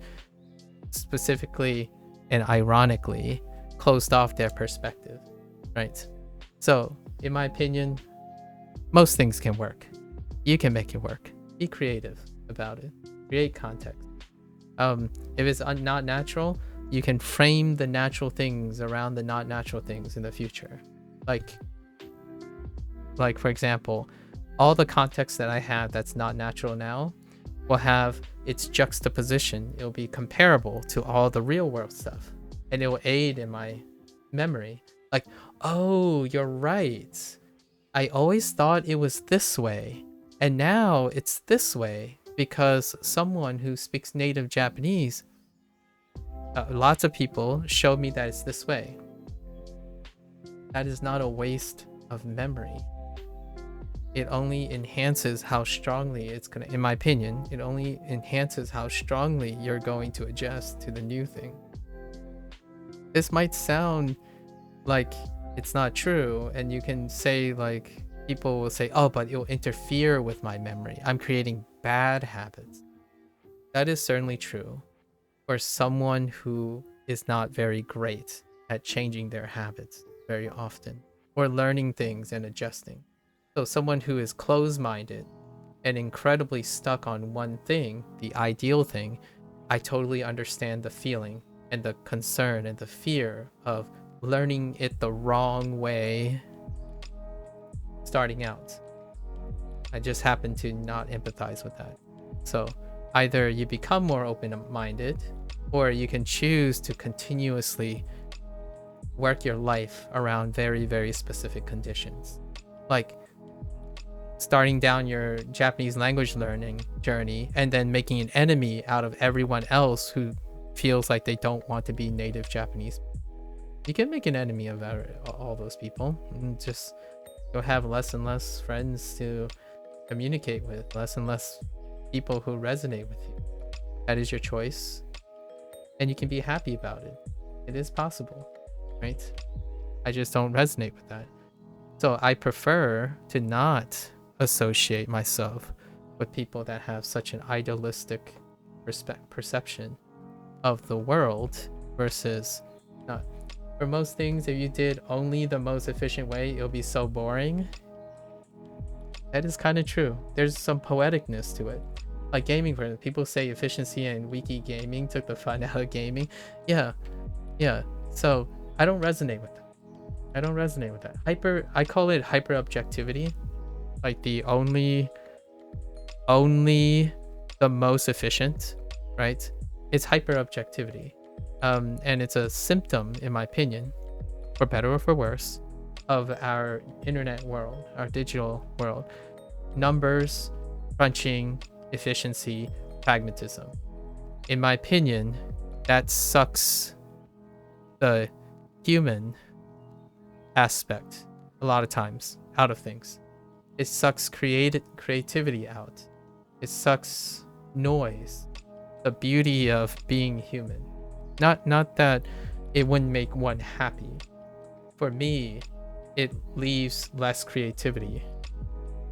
specifically and ironically, closed off their perspective, right? So, in my opinion, most things can work. You can make it work. Be creative about it. Create context. If it's not natural, you can frame the natural things around the not natural things in the future. Like for example, all the context that I have that's not natural now will have its juxtaposition. It'll be comparable to all the real world stuff, and it will aid in my memory. Like, oh, you're right. I always thought it was this way, and now it's this way because someone who speaks native Japanese, lots of people showed me that it's this way. That is not a waste of memory. It only enhances how strongly it's gonna, in my opinion, it only enhances how strongly you're going to adjust to the new thing. This might sound like it's not true, and you can say, like, people will say, oh, but it'll interfere with my memory. I'm creating bad habits. That is certainly true for someone who is not very great at changing their habits very often, or learning things and adjusting. So someone who is closed-minded and incredibly stuck on one thing, the ideal thing, I totally understand the feeling and the concern and the fear of learning it the wrong way starting out. I just happen to not empathize with that. So either you become more open-minded, or you can choose to continuously work your life around very, very specific conditions. Like starting down your Japanese language learning journey and then making an enemy out of everyone else who feels like they don't want to be native Japanese. You can make an enemy of all those people, and just you'll have less and less friends to communicate with, less and less people who resonate with you. That is your choice, and you can be happy about it. It is possible, right? I just don't resonate with that. So I prefer to not associate myself with people that have such an idealistic perception of the world versus not. For most things, if you did only the most efficient way, it'll be so boring. That is kind of true. There's some poeticness to it. Like gaming, for people say efficiency and wiki gaming took the fun out of gaming. Yeah. So I don't resonate with that. I call it hyper objectivity. Like the only the most efficient, right? It's hyper objectivity. And it's a symptom, in my opinion, for better or for worse, of our internet world, our digital world. Numbers, crunching, efficiency, pragmatism. In my opinion, that sucks the human aspect a lot of times out of things. It sucks creativity out. It sucks noise, the beauty of being human. Not that it wouldn't make one happy. For me, it leaves less creativity.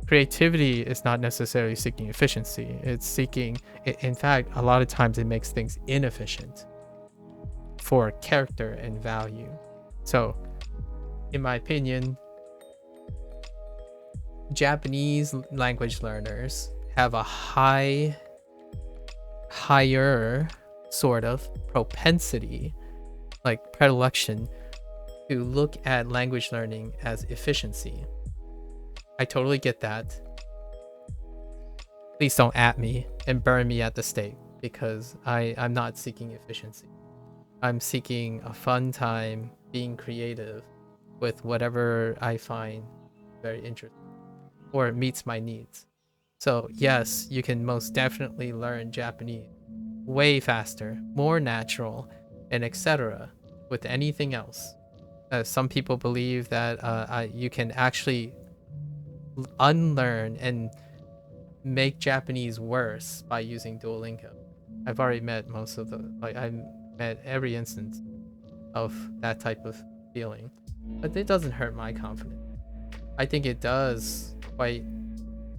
Creativity is not necessarily seeking efficiency. It's seeking, in fact, a lot of times it makes things inefficient for character and value. So, in my opinion, Japanese language learners have a higher sort of propensity, like predilection, to look at language learning as efficiency. I totally get that. Please don't at me and burn me at the stake. because I'm not seeking efficiency. I'm seeking a fun time being creative with whatever I find very interesting or meets my needs. So yes, you can most definitely learn Japanese way faster, more natural, and etc. with anything else. Some people believe that you can actually unlearn and make Japanese worse by using Duolingo. I've already met I met every instance of that type of feeling, but it doesn't hurt my confidence. I think it does quite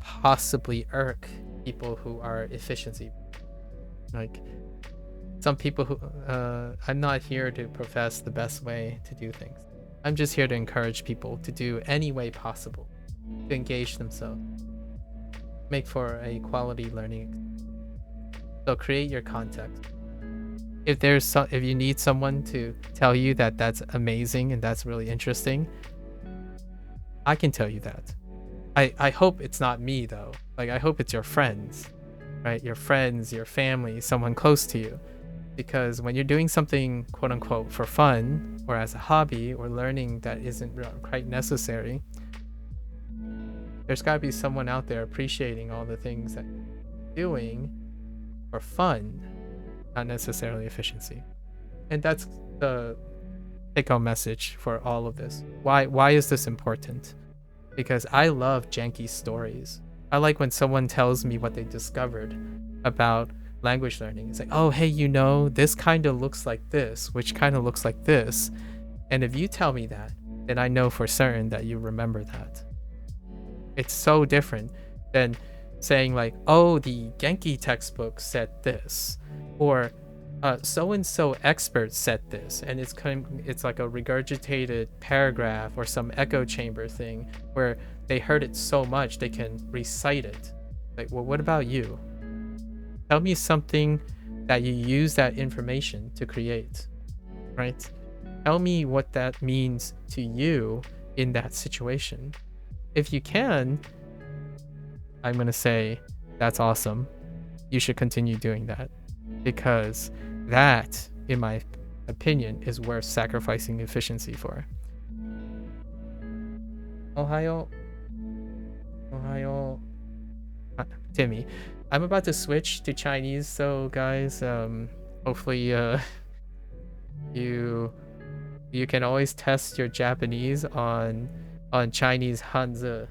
possibly irk people who are efficiency. Like some people who, I'm not here to profess the best way to do things. I'm just here to encourage people to do any way possible to engage themselves, make for a quality learning. So create your context. If you need someone to tell you that that's amazing and that's really interesting, I can tell you that. I hope it's not me though. Like I hope it's your friends, right? Your friends, your family, someone close to you. Because when you're doing something quote unquote for fun or as a hobby or learning that isn't quite necessary, there's got to be someone out there appreciating all the things that you're doing for fun, not necessarily efficiency. And that's the take-home message for all of this. Why is this important? Because I love janky stories. I like when someone tells me what they discovered about language learning. It's like, oh, hey, this kind of looks like this, which kind of looks like this. And if you tell me that, then I know for certain that you remember that. It's so different than saying like, oh, the Genki textbook said this, or so-and-so expert said this, and it's like a regurgitated paragraph or some echo chamber thing where they heard it so much they can recite it. Like, well, what about you? Tell me something that you use that information to create, right? Tell me what that means to you in that situation. If you can, I'm going to say that's awesome. You should continue doing that, because that, in my opinion, is worth sacrificing efficiency for. Ohayo. Timmy. I'm about to switch to Chinese, so guys, hopefully you can always test your Japanese on Chinese Hanzi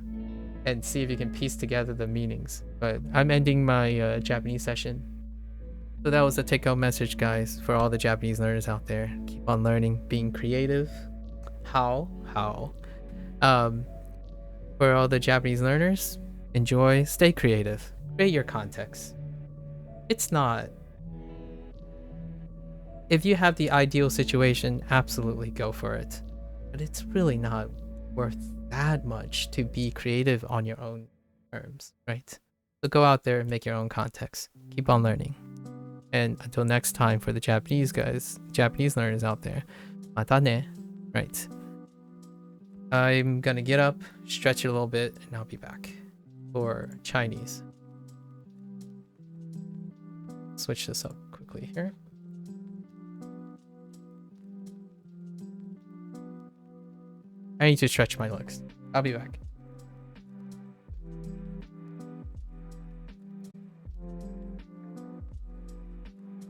and see if you can piece together the meanings. But I'm ending my Japanese session. So that was the take-home message, guys, for all the Japanese learners out there. Keep on learning, being creative. How? For all the Japanese learners, enjoy, stay creative, create your context. It's not... If you have the ideal situation, absolutely go for it. But it's really not worth that much to be creative on your own terms, right? So go out there and make your own context. Keep on learning. And until next time, for the Japanese guys, Japanese learners out there, mata ne, right? I'm gonna get up, stretch it a little bit, and I'll be back for Chinese. Switch this up quickly here. I need to stretch my legs. I'll be back.